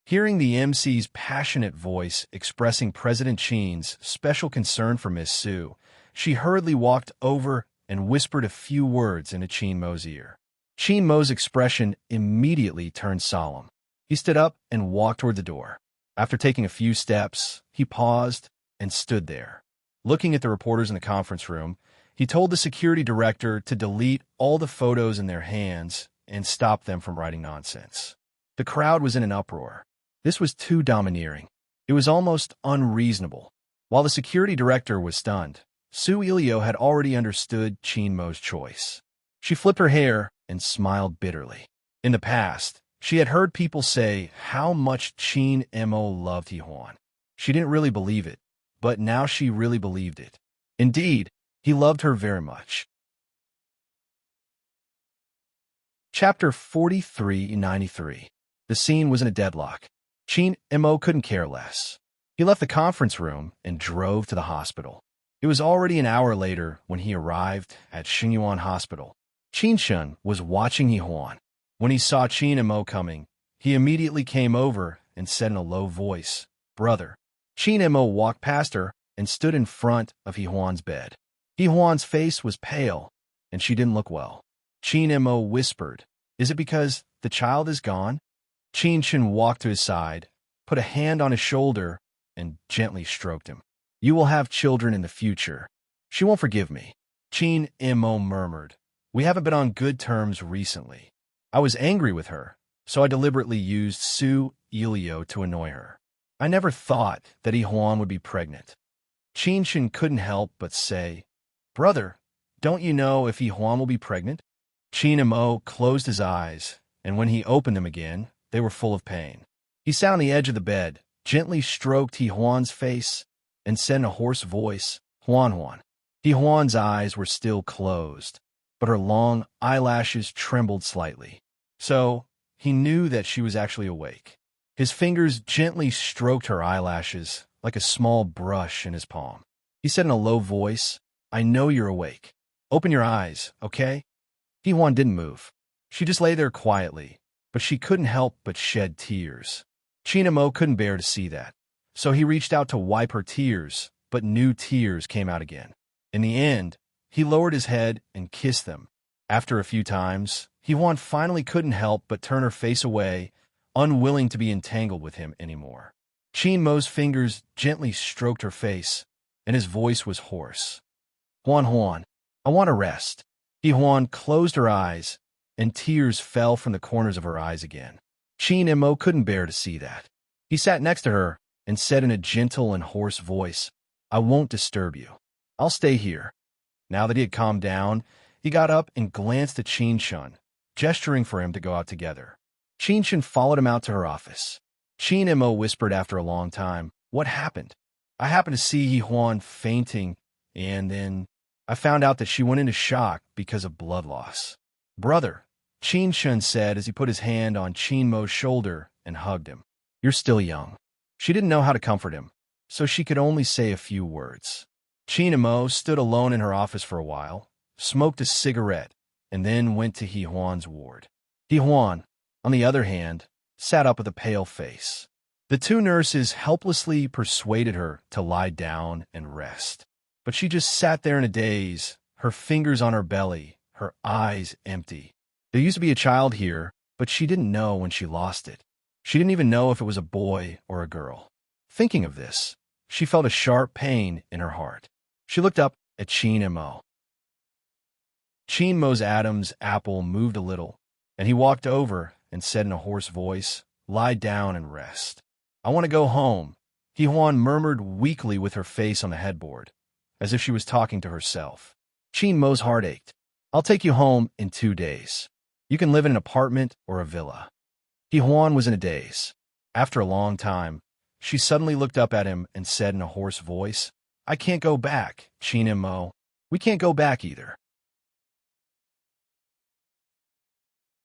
Hearing the MC's passionate voice expressing President Qin's special concern for Miss Su, she hurriedly walked over and whispered a few words into Qin Mo's ear. Qin Mo's expression immediately turned solemn. He stood up and walked toward the door. After taking a few steps, he paused and stood there. Looking at the reporters in the conference room, he told the security director to delete all the photos in their hands and stop them from writing nonsense. The crowd was in an uproar. This was too domineering. It was almost unreasonable. While the security director was stunned, Su Ilio had already understood Qin Mo's choice. She flipped her hair and smiled bitterly. In the past, she had heard people say how much Qin Mo loved Huan. She didn't really believe it, but now she really believed it. Indeed, he loved her very much. Chapter 4393. The scene was in a deadlock. Qin Mo couldn't care less. He left the conference room and drove to the hospital. It was already an hour later when he arrived at Xingyuan Hospital. Qin Shun was watching Huan. When he saw Qin Mo coming, he immediately came over and said in a low voice, "Brother." Qin Mo walked past her and stood in front of Huan's bed. Huan's face was pale, and she didn't look well. Qin Mo whispered, "Is it because the child is gone?" Qin Shun walked to his side, put a hand on his shoulder, and gently stroked him. "You will have children in the future. She won't forgive me." Qin Mo murmured, "We haven't been on good terms recently. I was angry with her, so I deliberately used Su Ilio to annoy her. I never thought that Huan would be pregnant." Qin Shun couldn't help but say, "Brother, don't you know if Huan will be pregnant?" Qin Mo closed his eyes, and when he opened them again, they were full of pain. He sat on the edge of the bed, gently stroked Huan's face, and said in a hoarse voice, "Huan." Huan's eyes were still closed, but her long eyelashes trembled slightly. So he knew that she was actually awake. His fingers gently stroked her eyelashes like a small brush in his palm. He said in a low voice, "I know you're awake. Open your eyes, okay?" Huan didn't move. She just lay there quietly, but she couldn't help but shed tears. Qin Mo couldn't bear to see that, so he reached out to wipe her tears, but new tears came out again. In the end, he lowered his head and kissed them. After a few times, Huan finally couldn't help but turn her face away, unwilling to be entangled with him anymore. Qin Mo's fingers gently stroked her face, and his voice was hoarse. Huan, I want to rest." Huan closed her eyes, and tears fell from the corners of her eyes again. Qin Mo couldn't bear to see that. He sat next to her and said in a gentle and hoarse voice, "I won't disturb you. I'll stay here." Now that he had calmed down, he got up and glanced at Qin Shun, gesturing for him to go out together. Qin Shun followed him out to her office. Qin Mo whispered after a long time, "What happened?" "I happened to see Huan fainting, and then I found out that she went into shock because of blood loss." "Brother," Qin Shun said as he put his hand on Qin Mo's shoulder and hugged him, "You're still young." She didn't know how to comfort him, so she could only say a few words. Qin Mo stood alone in her office for a while, smoked a cigarette, and then went to Huan's ward. Huan, on the other hand, sat up with a pale face. The two nurses helplessly persuaded her to lie down and rest. But she just sat there in a daze, her fingers on her belly, her eyes empty. There used to be a child here, but she didn't know when she lost it. She didn't even know if it was a boy or a girl. Thinking of this, she felt a sharp pain in her heart. She looked up at Qin Mo. Qin Mo's Adam's apple moved a little, and he walked over and said in a hoarse voice, "Lie down and rest." "I want to go home," Huan murmured weakly with her face on the headboard, as if she was talking to herself. Qin Mo's heart ached. I'll take you home in 2 days. You can live in an apartment or a villa. Huan was in a daze. After a long time, she suddenly looked up at him and said in a hoarse voice, I can't go back, Qin and Mo. We can't go back either.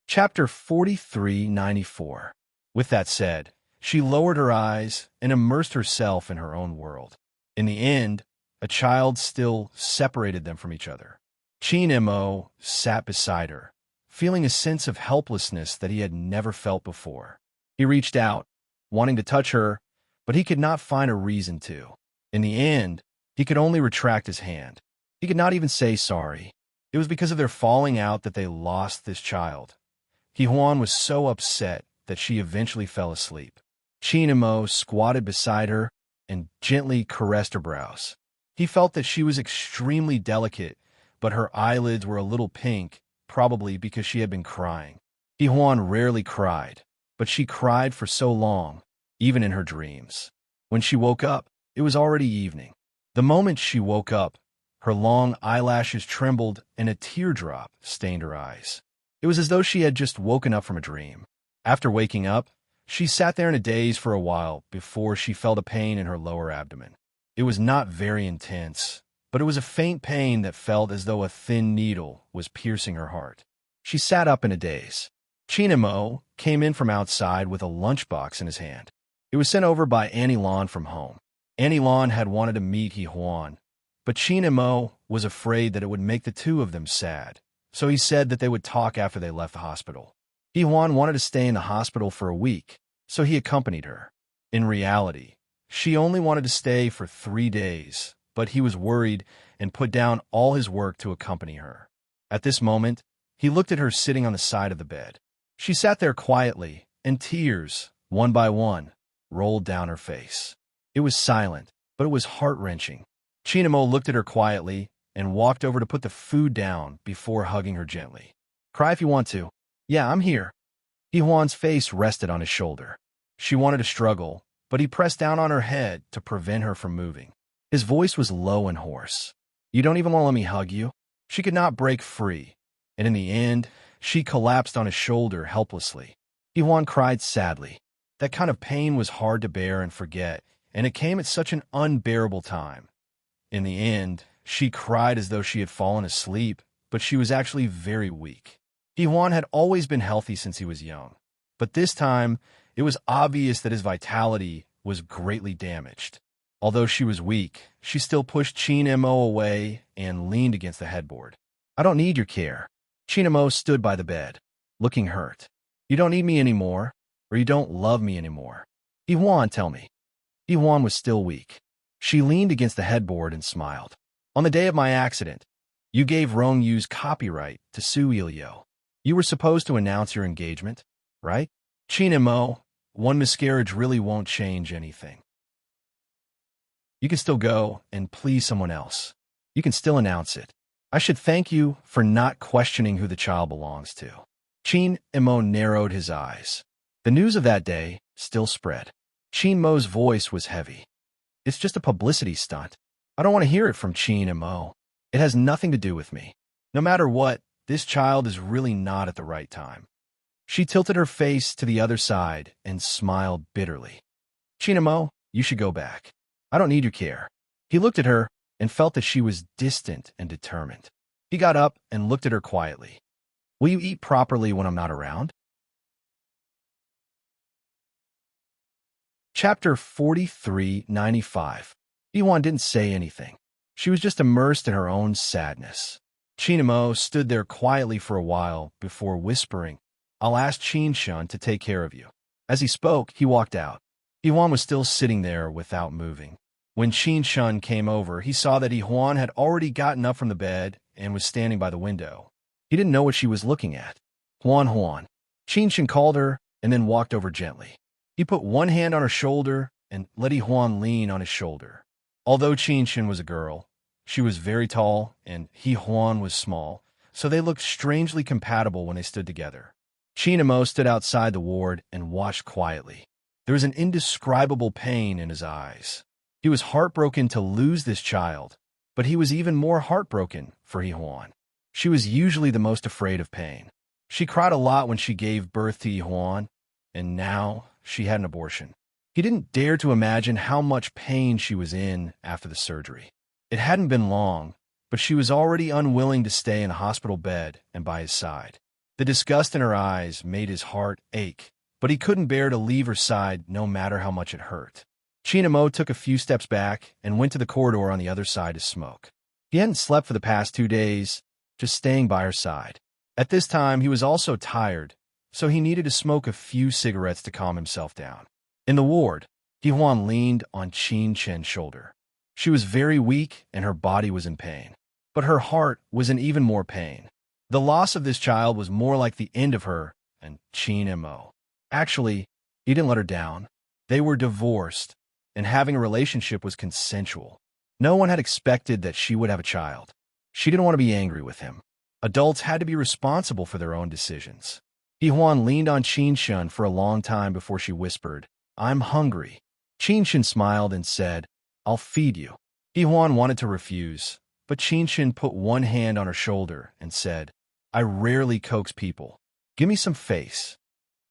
Chapter 4394. With that said, she lowered her eyes and immersed herself in her own world. In the end, a child still separated them from each other. Qin and Mo sat beside her, feeling a sense of helplessness that he had never felt before. He reached out, wanting to touch her, but he could not find a reason to. In the end, he could only retract his hand. He could not even say sorry. It was because of their falling out that they lost this child. Huan was so upset that she eventually fell asleep. Qin and Mo squatted beside her and gently caressed her brows. He felt that she was extremely delicate, but her eyelids were a little pink, probably because she had been crying. Huan rarely cried, but she cried for so long, even in her dreams. When she woke up, it was already evening. The moment she woke up, her long eyelashes trembled and a teardrop stained her eyes. It was as though she had just woken up from a dream. After waking up, she sat there in a daze for a while before she felt a pain in her lower abdomen. It was not very intense, but it was a faint pain that felt as though a thin needle was piercing her heart. She sat up in a daze. Qin and Mo came in from outside with a lunchbox in his hand. It was sent over by Annie Lan from home. Annie Lan had wanted to meet Huan, but Qin and Mo was afraid that it would make the two of them sad, so he said that they would talk after they left the hospital. Huan wanted to stay in the hospital for a week, so he accompanied her. In reality, she only wanted to stay for 3 days, but he was worried and put down all his work to accompany her. At this moment, he looked at her sitting on the side of the bed. She sat there quietly, and tears, one by one, rolled down her face. It was silent, but it was heart-wrenching. Qin and Mo looked at her quietly and walked over to put the food down before hugging her gently. Cry if you want to. Yeah, I'm here. Huan's face rested on his shoulder. She wanted to struggle, but he pressed down on her head to prevent her from moving. His voice was low and hoarse. You don't even want to let me hug you? She could not break free, and in the end, she collapsed on his shoulder helplessly. Huan cried sadly. That kind of pain was hard to bear and forget, and it came at such an unbearable time. In the end, she cried as though she had fallen asleep, but she was actually very weak. Huan had always been healthy since he was young, but this time, it was obvious that his vitality was greatly damaged. Although she was weak, she still pushed Qin and Mo away and leaned against the headboard. I don't need your care. Qin and Mo stood by the bed, looking hurt. You don't need me anymore, or you don't love me anymore. Huan, tell me. Huan was still weak. She leaned against the headboard and smiled. On the day of my accident, you gave Rongyu's copyright to Su Ilyo. You were supposed to announce your engagement, right? Qin and Mo, one miscarriage really won't change anything. You can still go and please someone else. You can still announce it. I should thank you for not questioning who the child belongs to. Qin and Mo narrowed his eyes. The news of that day still spread. Qin Mo's voice was heavy. It's just a publicity stunt. I don't want to hear it from Qin and Mo. It has nothing to do with me. No matter what, this child is really not at the right time. She tilted her face to the other side and smiled bitterly. Qin and Mo, you should go back. I don't need your care. He looked at her and felt that she was distant and determined. He got up and looked at her quietly. Will you eat properly when I'm not around? Chapter 4395. Huan didn't say anything. She was just immersed in her own sadness. Qin and Mo stood there quietly for a while before whispering, I'll ask Qin Shun to take care of you. As he spoke, he walked out. Huan was still sitting there without moving. When Qin Shun came over, he saw that Huan had already gotten up from the bed and was standing by the window. He didn't know what she was looking at. Huan. Qin Shun called her and then walked over gently. He put one hand on her shoulder and let Huan lean on his shoulder. Although Qin Shun was a girl, she was very tall and Huan was small, so they looked strangely compatible when they stood together. Qin and Mo stood outside the ward and watched quietly. There was an indescribable pain in his eyes. He was heartbroken to lose this child, but he was even more heartbroken for Huan. She was usually the most afraid of pain. She cried a lot when she gave birth to Yuan, and now she had an abortion. He didn't dare to imagine how much pain she was in after the surgery. It hadn't been long, but she was already unwilling to stay in a hospital bed and by his side. The disgust in her eyes made his heart ache, but he couldn't bear to leave her side no matter how much it hurt. Chinamo took a few steps back and went to the corridor on the other side to smoke. He hadn't slept for the past 2 days, just staying by her side. At this time, he was also tired, so he needed to smoke a few cigarettes to calm himself down. In the ward, Yuan leaned on Qin Chen's shoulder. She was very weak and her body was in pain, but her heart was in even more pain. The loss of this child was more like the end of her and Qin Mo. Actually, he didn't let her down. They were divorced, and having a relationship was consensual. No one had expected that she would have a child. She didn't want to be angry with him. Adults had to be responsible for their own decisions. Yuan leaned on Qin Shen for a long time before she whispered, "I'm hungry." Qin Shen smiled and said, "I'll feed you." Yuan wanted to refuse, but Qin Shen put one hand on her shoulder and said, "I rarely coax people. Give me some face."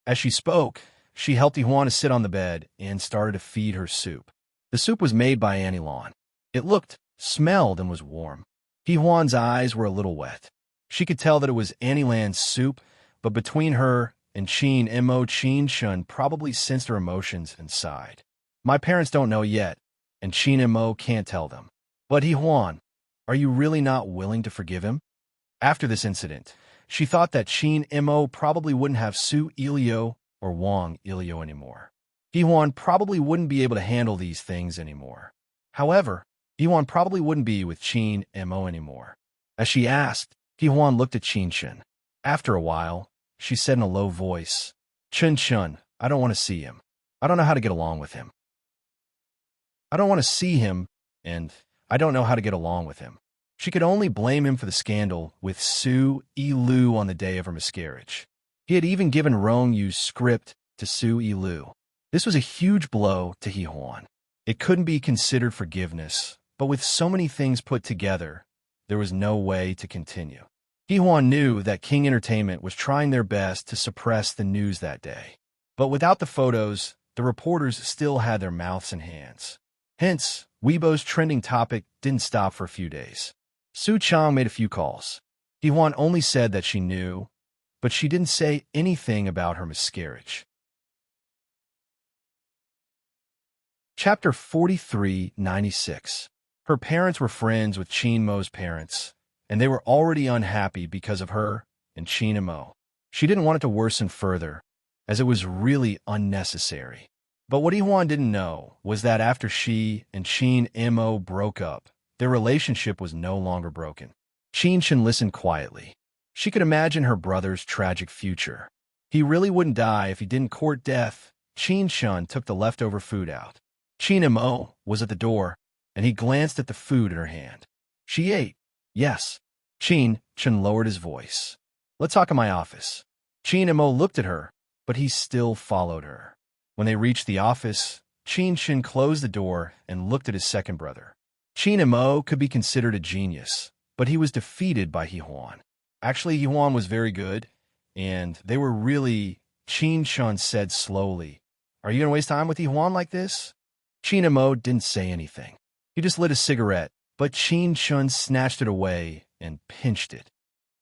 As she spoke, she helped Yuan to sit on the bed and started to feed her soup. The soup was made by Anilon. It looked, smelled, and was warm. Yuan's eyes were a little wet. She could tell that it was Anilan's soup, but between her and Qin Mo, Qin Shen probably sensed her emotions and sighed. "My parents don't know yet, and Qin Mo can't tell them. But Yuan, are you really not willing to forgive him?" After this incident, she thought that Qin Mo probably wouldn't have Su Ilio or Wang Ilio anymore. Yuan probably wouldn't be able to handle these things anymore. However, Yuan probably wouldn't be with Qin Mo anymore. As she asked, Yuan looked at Qin Shen. After a while, she said in a low voice, "Qin Shen, I don't want to see him. I don't know how to get along with him. I don't want to see him, and I don't know how to get along with him." She could only blame him for the scandal with Su Yilu on the day of her miscarriage. He had even given Rong Yu's script to Su Yilu. This was a huge blow to Yuan. It couldn't be considered forgiveness, but with so many things put together, there was no way to continue. Yuan knew that King Entertainment was trying their best to suppress the news that day. But without the photos, the reporters still had their mouths and hands. Hence, Weibo's trending topic didn't stop for a few days. Su Chang made a few calls. Yuan only said that she knew, but she didn't say anything about her miscarriage. Chapter 4396. Her parents were friends with Qin Mo's parents, and they were already unhappy because of her and Qin Mo. She didn't want it to worsen further, as it was really unnecessary. But what Yuan didn't know was that after she and Qin Mo broke up, their relationship was no longer broken. Qin Shen listened quietly. She could imagine her brother's tragic future. He really wouldn't die if he didn't court death. Qin Shen took the leftover food out. Qin Mo was at the door, and he glanced at the food in her hand. She ate. "Yes." Qin Shen lowered his voice. "Let's talk in my office." Qin Mo looked at her, but he still followed her. When they reached the office, Qin Shen closed the door and looked at his second brother. Qin Mo could be considered a genius, but he was defeated by Yuan. Actually, Yuan was very good, and they were really... Qin Shen said slowly, "Are you going to waste time with Yuan like this?" Qin Mo didn't say anything. He just lit a cigarette, but Qin Shen snatched it away and pinched it.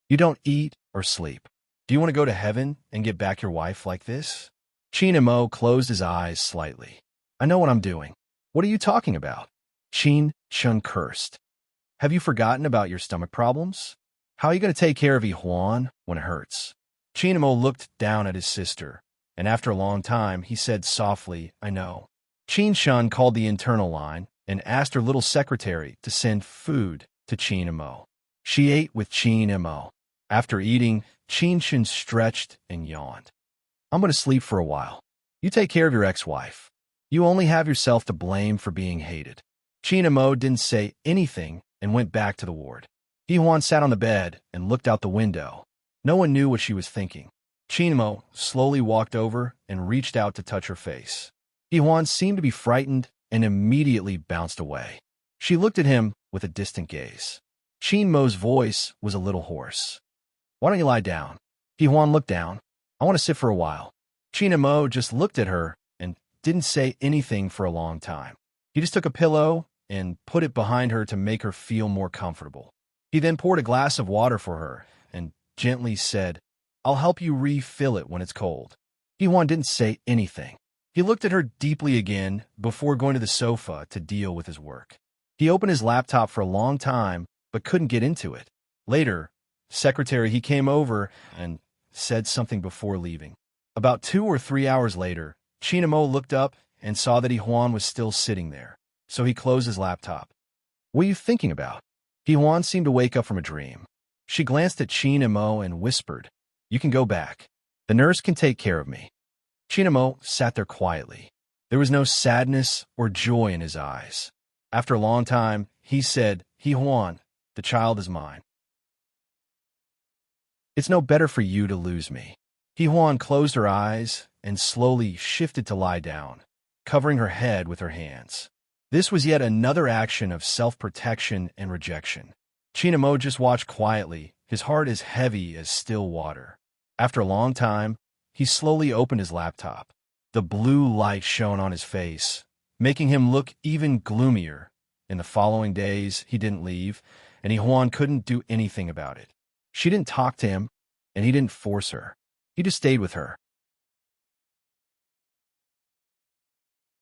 "You don't eat or sleep. Do you want to go to heaven and get back your wife like this?" Qin Mo closed his eyes slightly. "I know what I'm doing." "What are you talking about?" Qin Shen cursed. "Have you forgotten about your stomach problems? How are you going to take care of Yuan when it hurts?" Qin Mo looked down at his sister, and after a long time, he said softly, "I know." Qin Shen called the internal line and asked her little secretary to send food to Qin Mo. She ate with Qin Mo. After eating, Qin Shen stretched and yawned. "I'm going to sleep for a while. You take care of your ex-wife. You only have yourself to blame for being hated." Qin Mo didn't say anything and went back to the ward. Yuan sat on the bed and looked out the window. No one knew what she was thinking. Qin Mo slowly walked over and reached out to touch her face. Yuan seemed to be frightened and immediately bounced away. She looked at him with a distant gaze. Qin Mo's voice was a little hoarse. "Why don't you lie down?" Huan looked down. "I want to sit for a while." Qin Mo just looked at her and didn't say anything for a long time. He just took a pillow and put it behind her to make her feel more comfortable. He then poured a glass of water for her and gently said, "I'll help you refill it when it's cold." Huan didn't say anything. He looked at her deeply again before going to the sofa to deal with his work. He opened his laptop for a long time, but couldn't get into it. Later, secretary, he came over and said something before leaving. About 2 or 3 hours later, Qin Mo looked up and saw that Huan was still sitting there, so he closed his laptop. "What are you thinking about?" Huan seemed to wake up from a dream. She glanced at Qin Mo and whispered, "You can go back. The nurse can take care of me." Qin Mo sat there quietly. There was no sadness or joy in his eyes. After a long time, he said, "Huan, the child is mine. It's no better for you to lose me." Huan closed her eyes and slowly shifted to lie down, covering her head with her hands. This was yet another action of self-protection and rejection. Qin Mo just watched quietly, his heart as heavy as still water. After a long time, he slowly opened his laptop. The blue light shone on his face, making him look even gloomier. In the following days, he didn't leave, and Huan couldn't do anything about it. She didn't talk to him, and he didn't force her. He just stayed with her.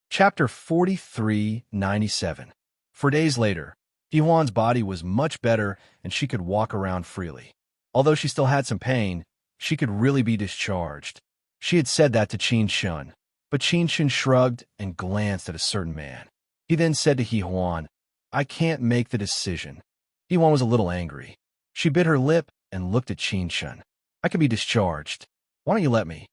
Chapter 4397. 4 days later, Huan's body was much better and she could walk around freely. Although she still had some pain, she could really be discharged. She had said that to Qin Shun, but Qin Shun shrugged and glanced at a certain man. He then said to Huan, "I can't make the decision." Huan was a little angry. She bit her lip and looked at Qin Shun. "I can be discharged. Why don't you let me?"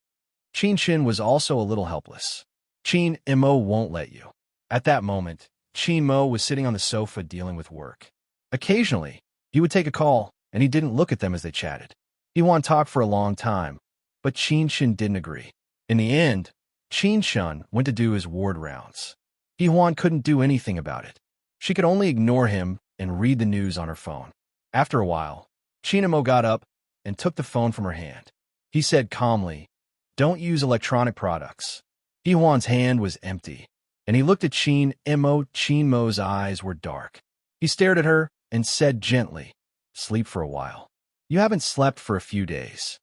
Qin Shun was also a little helpless. "Qin Mo won't let you." At that moment, Qin Mo was sitting on the sofa dealing with work. Occasionally, he would take a call, and he didn't look at them as they chatted. Huan talked for a long time, but Qin Shun didn't agree. In the end, Qin Shun went to do his ward rounds. Huan couldn't do anything about it. She could only ignore him and read the news on her phone. After a while, Qin Mo got up and took the phone from her hand. He said calmly, "Don't use electronic products." Huan's hand was empty, and he looked at Qin Mo. Qin Mo's eyes were dark. He stared at her and said gently, "Sleep for a while. You haven't slept for a few days."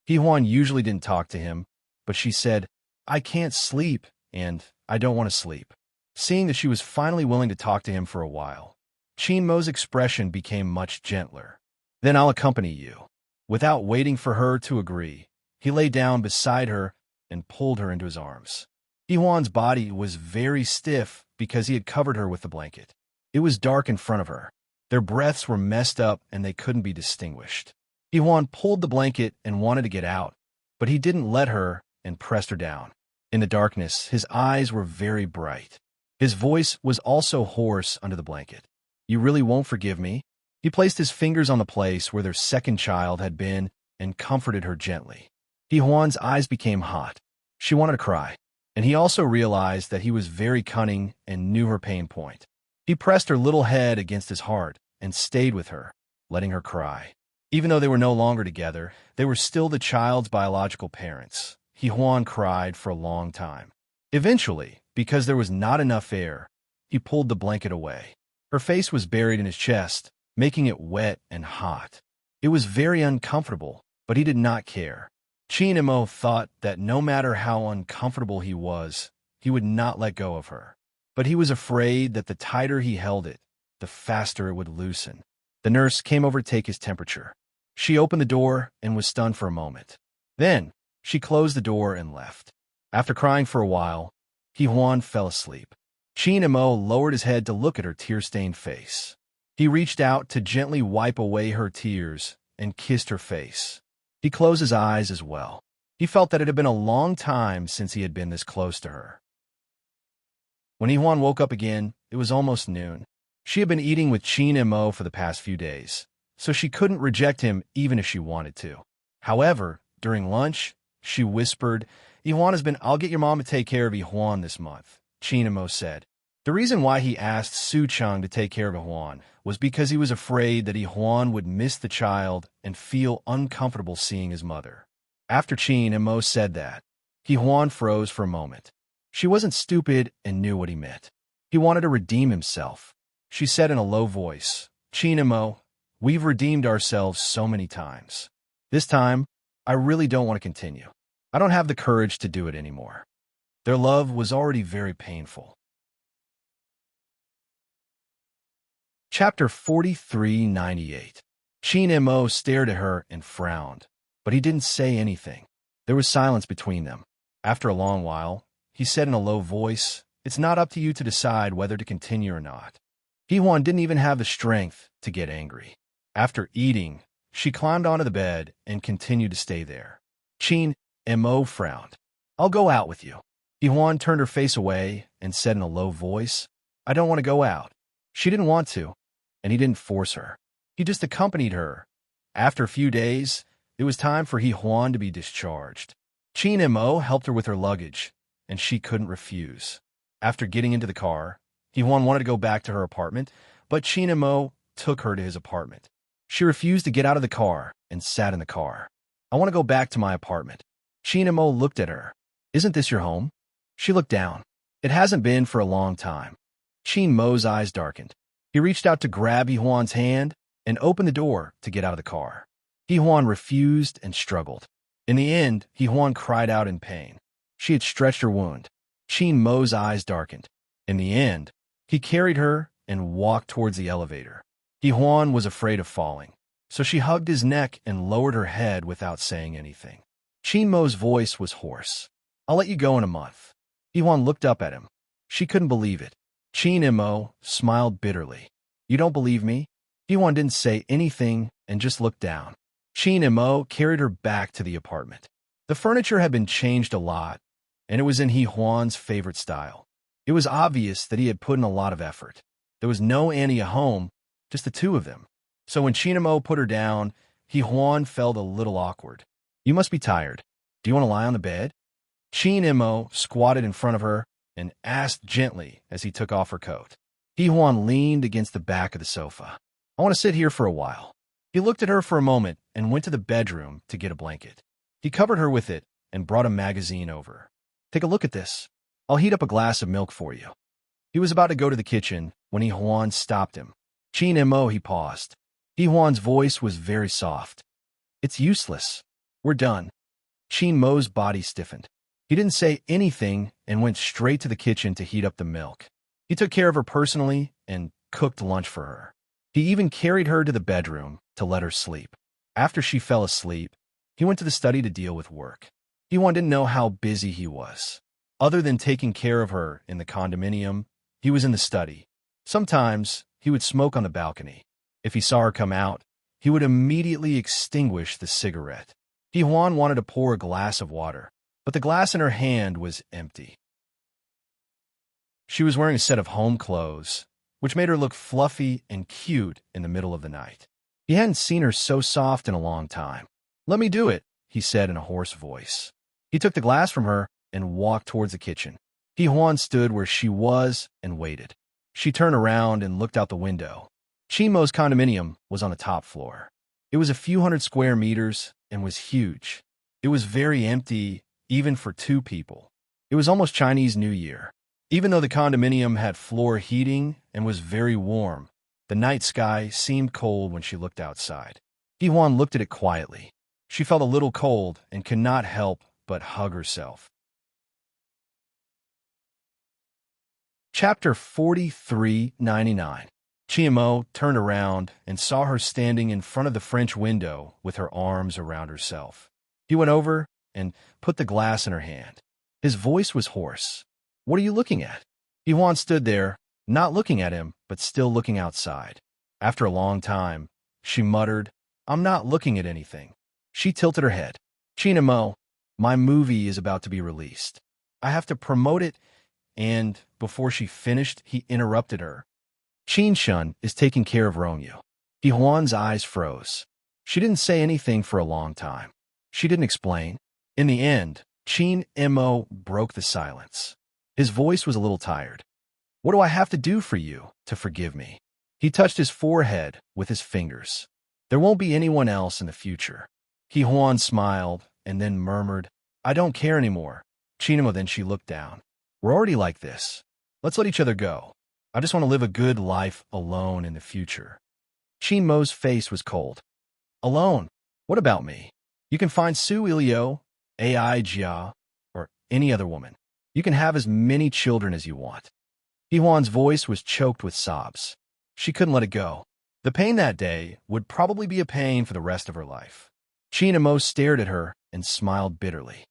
Huan usually didn't talk to him, but she said, "I can't sleep, and I don't want to sleep." Seeing that she was finally willing to talk to him for a while, Qin Mo's expression became much gentler. "Then I'll accompany you." Without waiting for her to agree, he lay down beside her and pulled her into his arms. Huan's body was very stiff because he had covered her with the blanket. It was dark in front of her. Their breaths were messed up and they couldn't be distinguished. Huan pulled the blanket and wanted to get out, but he didn't let her and pressed her down. In the darkness, his eyes were very bright. His voice was also hoarse under the blanket. "You really won't forgive me?" He placed his fingers on the place where their second child had been and comforted her gently. Huan's eyes became hot. She wanted to cry, and he also realized that he was very cunning and knew her pain point. He pressed her little head against his heart and stayed with her, letting her cry. Even though they were no longer together, they were still the child's biological parents. Huan cried for a long time. Eventually, because there was not enough air, he pulled the blanket away. Her face was buried in his chest, making it wet and hot. It was very uncomfortable, but he did not care. Qin Mo thought that no matter how uncomfortable he was, he would not let go of her. But he was afraid that the tighter he held it, the faster it would loosen. The nurse came over to take his temperature. She opened the door and was stunned for a moment. Then, she closed the door and left. After crying for a while, Huan fell asleep. Qin Mo lowered his head to look at her tear-stained face. He reached out to gently wipe away her tears and kissed her face. He closed his eyes as well. He felt that it had been a long time since he had been this close to her. When Huan woke up again, it was almost noon. She had been eating with Qin Mo for the past few days, so she couldn't reject him even if she wanted to. However, during lunch, she whispered, "I'll get your mom to take care of Huan this month," Qin Mo said. The reason why he asked Su Chang to take care of Huan was because he was afraid that Huan would miss the child and feel uncomfortable seeing his mother. After Qin and Mo said that, Huan froze for a moment. She wasn't stupid and knew what he meant. He wanted to redeem himself. She said in a low voice, "Qin and Mo, we've redeemed ourselves so many times. This time, I really don't want to continue. I don't have the courage to do it anymore." Their love was already very painful. Chapter 4398. Qin and Mo stared at her and frowned, but he didn't say anything. There was silence between them. After a long while, he said in a low voice, "It's not up to you to decide whether to continue or not." Huan didn't even have the strength to get angry. After eating, she climbed onto the bed and continued to stay there. Qin and Mo frowned. "I'll go out with you." Huan turned her face away and said in a low voice, "I don't want to go out." She didn't want to, and he didn't force her. He just accompanied her. After a few days, it was time for Huan to be discharged. Qin and Mo helped her with her luggage, and she couldn't refuse. After getting into the car, Huan wanted to go back to her apartment, but Qin and Mo took her to his apartment. She refused to get out of the car and sat in the car. "I want to go back to my apartment." Qin and Mo looked at her. "Isn't this your home?" She looked down. "It hasn't been for a long time." Qin Mo's eyes darkened. He reached out to grab Huan's hand and opened the door to get out of the car. Huan refused and struggled. In the end, Huan cried out in pain. She had stretched her wound. Qin Mo's eyes darkened. In the end, he carried her and walked towards the elevator. Huan was afraid of falling, so she hugged his neck and lowered her head without saying anything. Qin Mo's voice was hoarse. "I'll let you go in a month." Huan looked up at him. She couldn't believe it. Qin and Mo smiled bitterly. "You don't believe me?" Huan didn't say anything and just looked down. Qin and Mo carried her back to the apartment. The furniture had been changed a lot, and it was in Huan's favorite style. It was obvious that he had put in a lot of effort. There was no Annie at home, just the two of them. So when Qin and Mo put her down, Huan felt a little awkward. "You must be tired. Do you want to lie on the bed?" Qin and Mo squatted in front of her and asked gently as he took off her coat. Huan leaned against the back of the sofa. "I want to sit here for a while." He looked at her for a moment and went to the bedroom to get a blanket. He covered her with it and brought a magazine over. "Take a look at this. I'll heat up a glass of milk for you." He was about to go to the kitchen when Huan stopped him. "Qin and Mo," he paused. Huan's voice was very soft. "It's useless. We're done." Qin Mo's body stiffened. He didn't say anything and went straight to the kitchen to heat up the milk. He took care of her personally and cooked lunch for her. He even carried her to the bedroom to let her sleep. After she fell asleep, he went to the study to deal with work. Huan didn't know how busy he was. Other than taking care of her in the condominium, he was in the study. Sometimes he would smoke on the balcony. If he saw her come out, he would immediately extinguish the cigarette. Huan wanted to pour a glass of water, but the glass in her hand was empty. She was wearing a set of home clothes, which made her look fluffy and cute in the middle of the night. He hadn't seen her so soft in a long time. "Let me do it," he said in a hoarse voice. He took the glass from her and walked towards the kitchen. Huan stood where she was and waited. She turned around and looked out the window. Qin Mo's condominium was on the top floor. It was a few hundred square meters and was huge. It was very empty, even for two people. It was almost Chinese New Year. Even though the condominium had floor heating and was very warm, the night sky seemed cold when she looked outside. Huan looked at it quietly. She felt a little cold and could not help but hug herself. Chapter 4399. Qin Mo turned around and saw her standing in front of the French window with her arms around herself. He went over and put the glass in her hand. His voice was hoarse. "What are you looking at?" Huan stood there, not looking at him, but still looking outside. After a long time, she muttered, "I'm not looking at anything." She tilted her head. "Qin and Mo, my movie is about to be released. I have to promote it," and before she finished, he interrupted her. "Qin Shun is taking care of Rongyu." Huan's eyes froze. She didn't say anything for a long time. She didn't explain. In the end, Qin and Mo broke the silence. His voice was a little tired. What do I have to do for you to forgive me? He touched his forehead with his fingers. There won't be anyone else in the future. Huan smiled and then murmured, I don't care anymore. Chinamo, then she looked down. We're already like this. Let's let each other go. I just want to live a good life alone in the future. Chinmo's face was cold. Alone? What about me? You can find Su Ilio, Ai Jia, or any other woman. You can have as many children as you want. Huan's voice was choked with sobs. She couldn't let it go. The pain that day would probably be a pain for the rest of her life. Chinamo stared at her and smiled bitterly.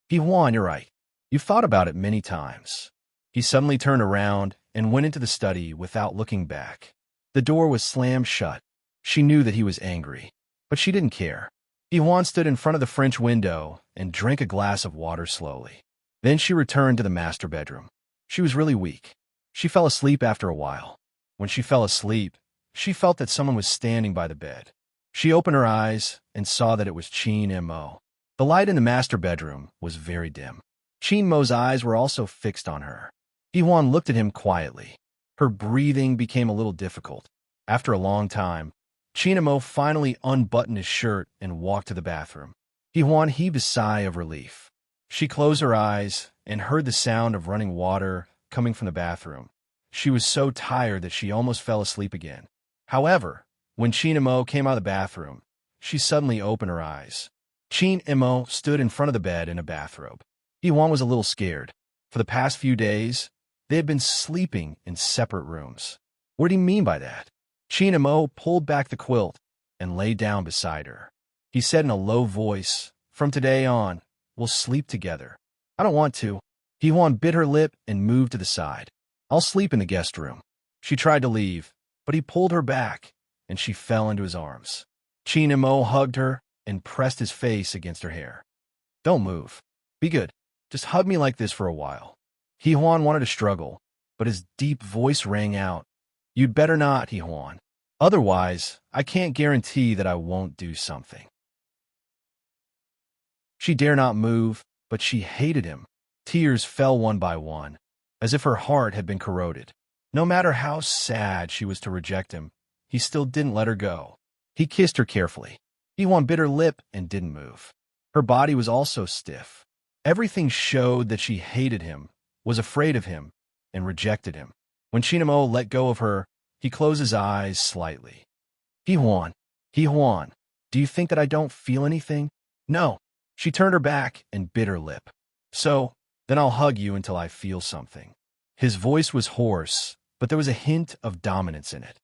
Huan, you're right. You've thought about it many times. He suddenly turned around and went into the study without looking back. The door was slammed shut. She knew that he was angry, but she didn't care. Huan stood in front of the French window and drank a glass of water slowly. Then she returned to the master bedroom. She was really weak. She fell asleep after a while. When she fell asleep, she felt that someone was standing by the bed. She opened her eyes and saw that it was Chin Mo. The light in the master bedroom was very dim. Chin Mo's eyes were also fixed on her. Huan looked at him quietly. Her breathing became a little difficult. After a long time, Chin Mo finally unbuttoned his shirt and walked to the bathroom. Huan heaved a sigh of relief. She closed her eyes and heard the sound of running water coming from the bathroom. She was so tired that she almost fell asleep again. However, when Chin Mo came out of the bathroom, she suddenly opened her eyes. Chin Mo stood in front of the bed in a bathrobe. Huan was a little scared. For the past few days, they had been sleeping in separate rooms. What did he mean by that? Chin Mo pulled back the quilt and lay down beside her. He said in a low voice, From today on, we'll sleep together. I don't want to. Huan bit her lip and moved to the side. I'll sleep in the guest room. She tried to leave, but he pulled her back, and she fell into his arms. Chin Mo hugged her and pressed his face against her hair. Don't move. Be good. Just hug me like this for a while. Huan wanted to struggle, but his deep voice rang out. You'd better not, Huan. Otherwise, I can't guarantee that I won't do something. She dare not move, but she hated him. Tears fell one by one, as if her heart had been corroded. No matter how sad she was to reject him, he still didn't let her go. He kissed her carefully. Huan bit her lip and didn't move. Her body was also stiff. Everything showed that she hated him, was afraid of him, and rejected him. When Chin Mo let go of her, he closed his eyes slightly. Huan, do you think that I don't feel anything? No. She turned her back and bit her lip. So, then I'll hug you until I feel something. His voice was hoarse, but there was a hint of dominance in it.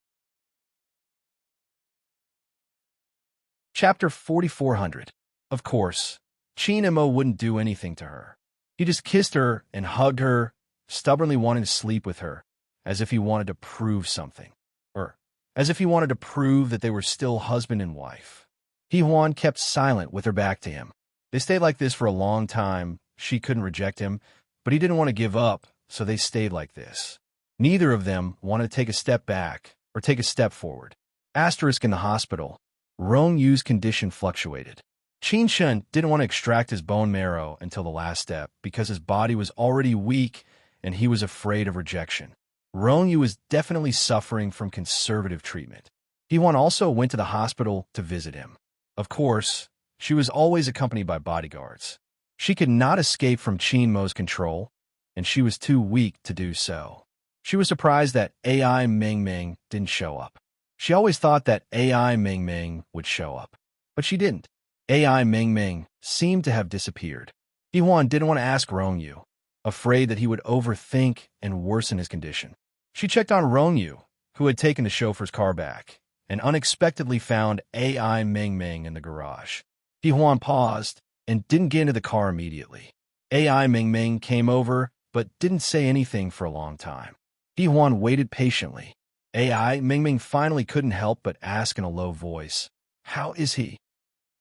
Chapter 4400. Of course, Chin Mo wouldn't do anything to her. He just kissed her and hugged her, stubbornly wanting to sleep with her, as if he wanted to prove something. Or, as if he wanted to prove that they were still husband and wife. Huan kept silent with her back to him. They stayed like this for a long time. She couldn't reject him, but he didn't want to give up, so they stayed like this. Neither of them wanted to take a step back or take a step forward. Asterisk in the hospital. Rong Yu's condition fluctuated. Qin Shen didn't want to extract his bone marrow until the last step because his body was already weak and he was afraid of rejection. Rong Yu was definitely suffering from conservative treatment. Huan also went to the hospital to visit him. Of course, she was always accompanied by bodyguards. She could not escape from Chin Mo's control, and she was too weak to do so. She was surprised that Ai Meng didn't show up. She always thought that Ai Meng would show up, but she didn't. Ai Meng seemed to have disappeared. Huan didn't want to ask Rong Yu, afraid that he would overthink and worsen his condition. She checked on Rong Yu, who had taken the chauffeur's car back, and unexpectedly found Ai Meng in the garage. Huan paused and didn't get into the car immediately. Ai Meng came over, but didn't say anything for a long time. Huan waited patiently. Ai Meng finally couldn't help but ask in a low voice, "How is he?"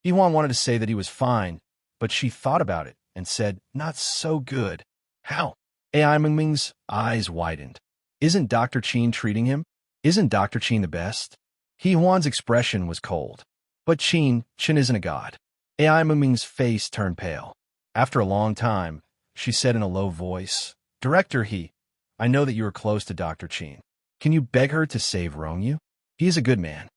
Huan wanted to say that he was fine, but she thought about it and said, "Not so good." "How?" Ai Meng's eyes widened. "Isn't Dr. Qin treating him? Isn't Dr. Qin the best?" Huan's expression was cold. "But Qin isn't a god." Ai Meng's face turned pale. After a long time, she said in a low voice, "Director, I know that you are close to Dr. Chin. Can you beg her to save Rongyu? He is a good man.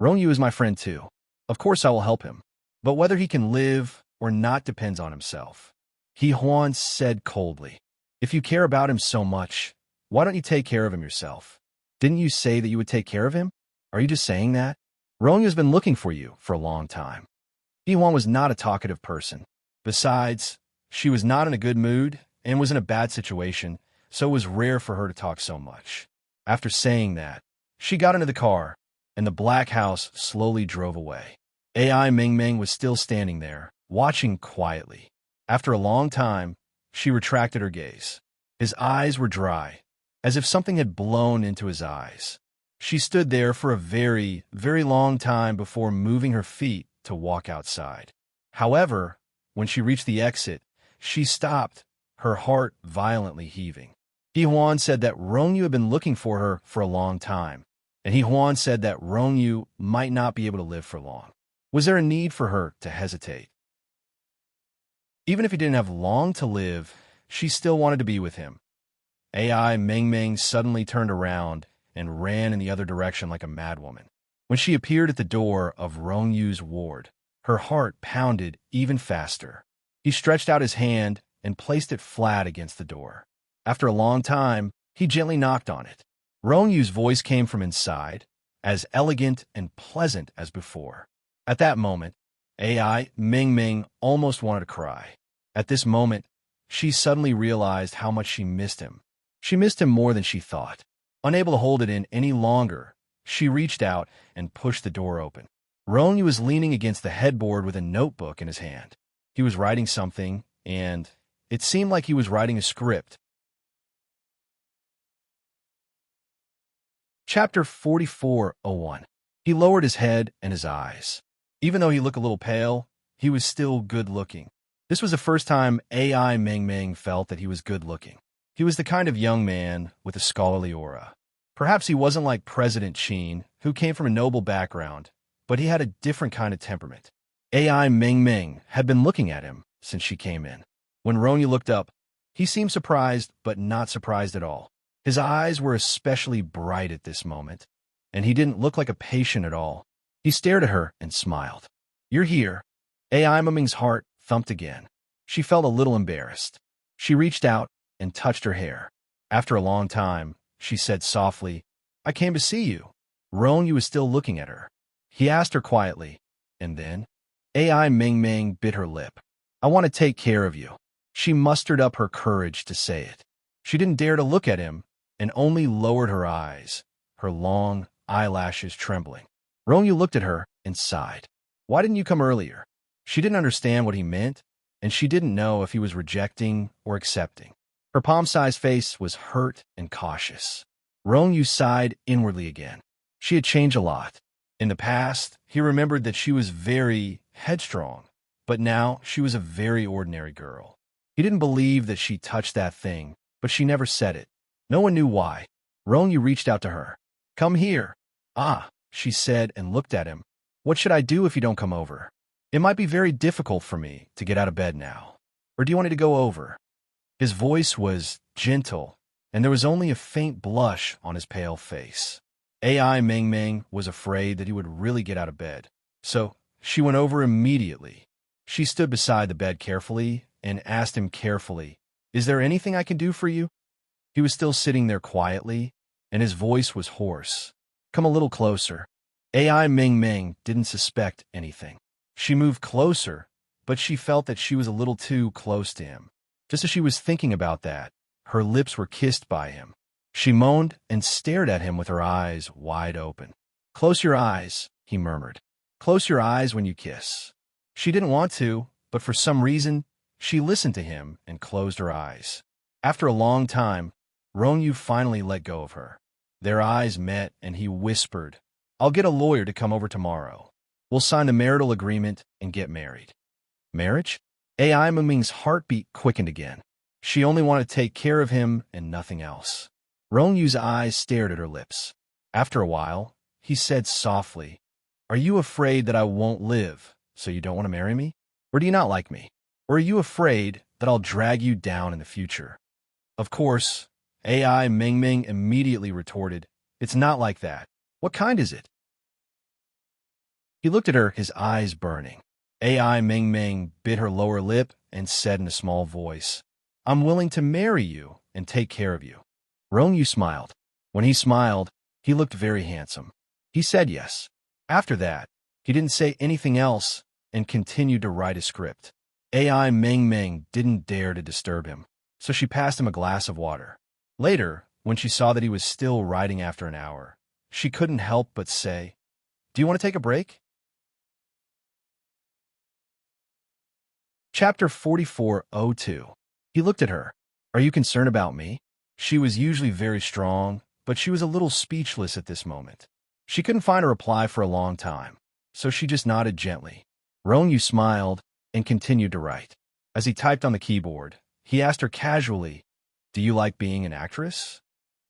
Rongyu is my friend too. Of course I will help him. But whether he can live or not depends on himself. He Huan said coldly. If you care about him so much, why don't you take care of him yourself? Didn't you say that you would take care of him? Are you just saying that? Rongyu has been looking for you for a long time. He Huan was not a talkative person. Besides, she was not in a good mood and was in a bad situation, so it was rare for her to talk so much. After saying that, she got into the car, and the black house slowly drove away. AI Ming Ming was still standing there, watching quietly. After a long time, she retracted her gaze. His eyes were dry, as if something had blown into his eyes. She stood there for a very, very long time before moving her feet to walk outside. However, when she reached the exit, she stopped, her heart violently heaving. He Huan said that Rongyu had been looking for her for a long time, and He Huan said that Rongyu might not be able to live for long. Was there a need for her to hesitate? Even if he didn't have long to live, she still wanted to be with him. AI Ming Ming suddenly turned around and ran in the other direction like a madwoman. When she appeared at the door of Rongyu's ward, her heart pounded even faster. He stretched out his hand and placed it flat against the door. After a long time, he gently knocked on it. Rongyu's voice came from inside, as elegant and pleasant as before. At that moment, AI Ming Ming almost wanted to cry. At this moment, she suddenly realized how much she missed him. She missed him more than she thought. Unable to hold it in any longer, she reached out and pushed the door open. Rongyu was leaning against the headboard with a notebook in his hand. He was writing something, and it seemed like he was writing a script. Chapter 44:01. He lowered his head and his eyes. Even though he looked a little pale, he was still good-looking. This was the first time AI Ming Ming felt that he was good-looking. He was the kind of young man with a scholarly aura. Perhaps he wasn't like President Qin, who came from a noble background, but he had a different kind of temperament. AI Ming Ming had been looking at him since she came in. When Rongyu looked up, he seemed surprised, but not surprised at all. His eyes were especially bright at this moment, and he didn't look like a patient at all. He stared at her and smiled. "You're here." AI Ming Ming's heart thumped again. She felt a little embarrassed. She reached out and touched her hair. After a long time, she said softly, "I came to see you." Rongyu was still looking at her. He asked her quietly, and then AI Ming Ming bit her lip. "I want to take care of you." She mustered up her courage to say it. She didn't dare to look at him and only lowered her eyes, her long eyelashes trembling. Rongyu looked at her and sighed. "Why didn't you come earlier?" She didn't understand what he meant, and she didn't know if he was rejecting or accepting. Her palm-sized face was hurt and cautious. Rongyu sighed inwardly again. She had changed a lot. In the past, he remembered that she was very headstrong, but now she was a very ordinary girl. He didn't believe that she touched that thing, but she never said it. No one knew why. Rongyu reached out to her. "Come here." "Ah," she said and looked at him. "What should I do if you don't come over? It might be very difficult for me to get out of bed now. Or do you want me to go over?" His voice was gentle, and there was only a faint blush on his pale face. AI Ming Ming was afraid that he would really get out of bed, so she went over immediately. She stood beside the bed carefully and asked him carefully, "Is there anything I can do for you?" He was still sitting there quietly, and his voice was hoarse. "Come a little closer." AI Ming Ming didn't suspect anything. She moved closer, but she felt that she was a little too close to him. Just as she was thinking about that, her lips were kissed by him. She moaned and stared at him with her eyes wide open. "Close your eyes," he murmured. "Close your eyes when you kiss." She didn't want to, but for some reason, she listened to him and closed her eyes. After a long time, Rongyu finally let go of her. Their eyes met, and he whispered, "I'll get a lawyer to come over tomorrow. We'll sign the marital agreement and get married." Marriage? AI Ming Ming's heartbeat quickened again. She only wanted to take care of him and nothing else. Rongyu's eyes stared at her lips. After a while, he said softly, "Are you afraid that I won't live, so you don't want to marry me? Or do you not like me? Or are you afraid that I'll drag you down in the future?" Of course, AI Ming Ming immediately retorted, "It's not like that. What kind is it?" He looked at her, his eyes burning. AI Ming Ming bit her lower lip and said in a small voice, "I'm willing to marry you and take care of you." Rongyu smiled. When he smiled, he looked very handsome. He said yes. After that, he didn't say anything else and continued to write his script. AI Ming Ming didn't dare to disturb him, so she passed him a glass of water. Later, when she saw that he was still writing after an hour, she couldn't help but say, "Do you want to take a break?" Chapter 4402. He looked at her. "Are you concerned about me?" She was usually very strong, but she was a little speechless at this moment. She couldn't find a reply for a long time, so she just nodded gently. Rongyu smiled and continued to write. As he typed on the keyboard, he asked her casually, "Do you like being an actress?"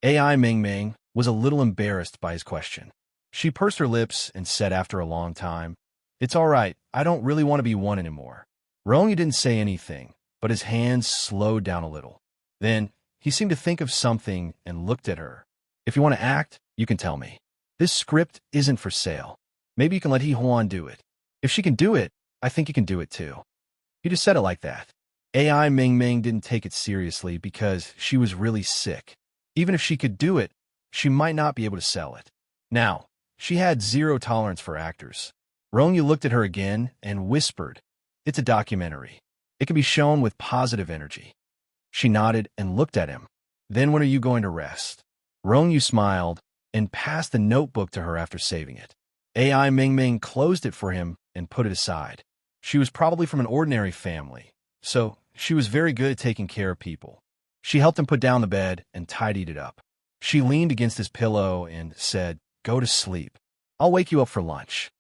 AI Ming Ming was a little embarrassed by his question. She pursed her lips and said after a long time, "It's all right, I don't really want to be one anymore." Rongyu didn't say anything, but his hands slowed down a little. Then, he seemed to think of something and looked at her. "If you want to act, you can tell me. This script isn't for sale. Maybe you can let He-Huan do it. If she can do it, I think you can do it too." He just said it like that. AI Ming Ming didn't take it seriously because she was really sick. Even if she could do it, she might not be able to sell it. Now, she had zero tolerance for actors. Rongyu looked at her again and whispered, "It's a documentary. It can be shown with positive energy." She nodded and looked at him. "Then when are you going to rest?" Rongyu smiled and passed the notebook to her after saving it. AI Ming Ming closed it for him and put it aside. She was probably from an ordinary family, so she was very good at taking care of people. She helped him put down the bed and tidied it up. She leaned against his pillow and said, "Go to sleep. I'll wake you up for lunch."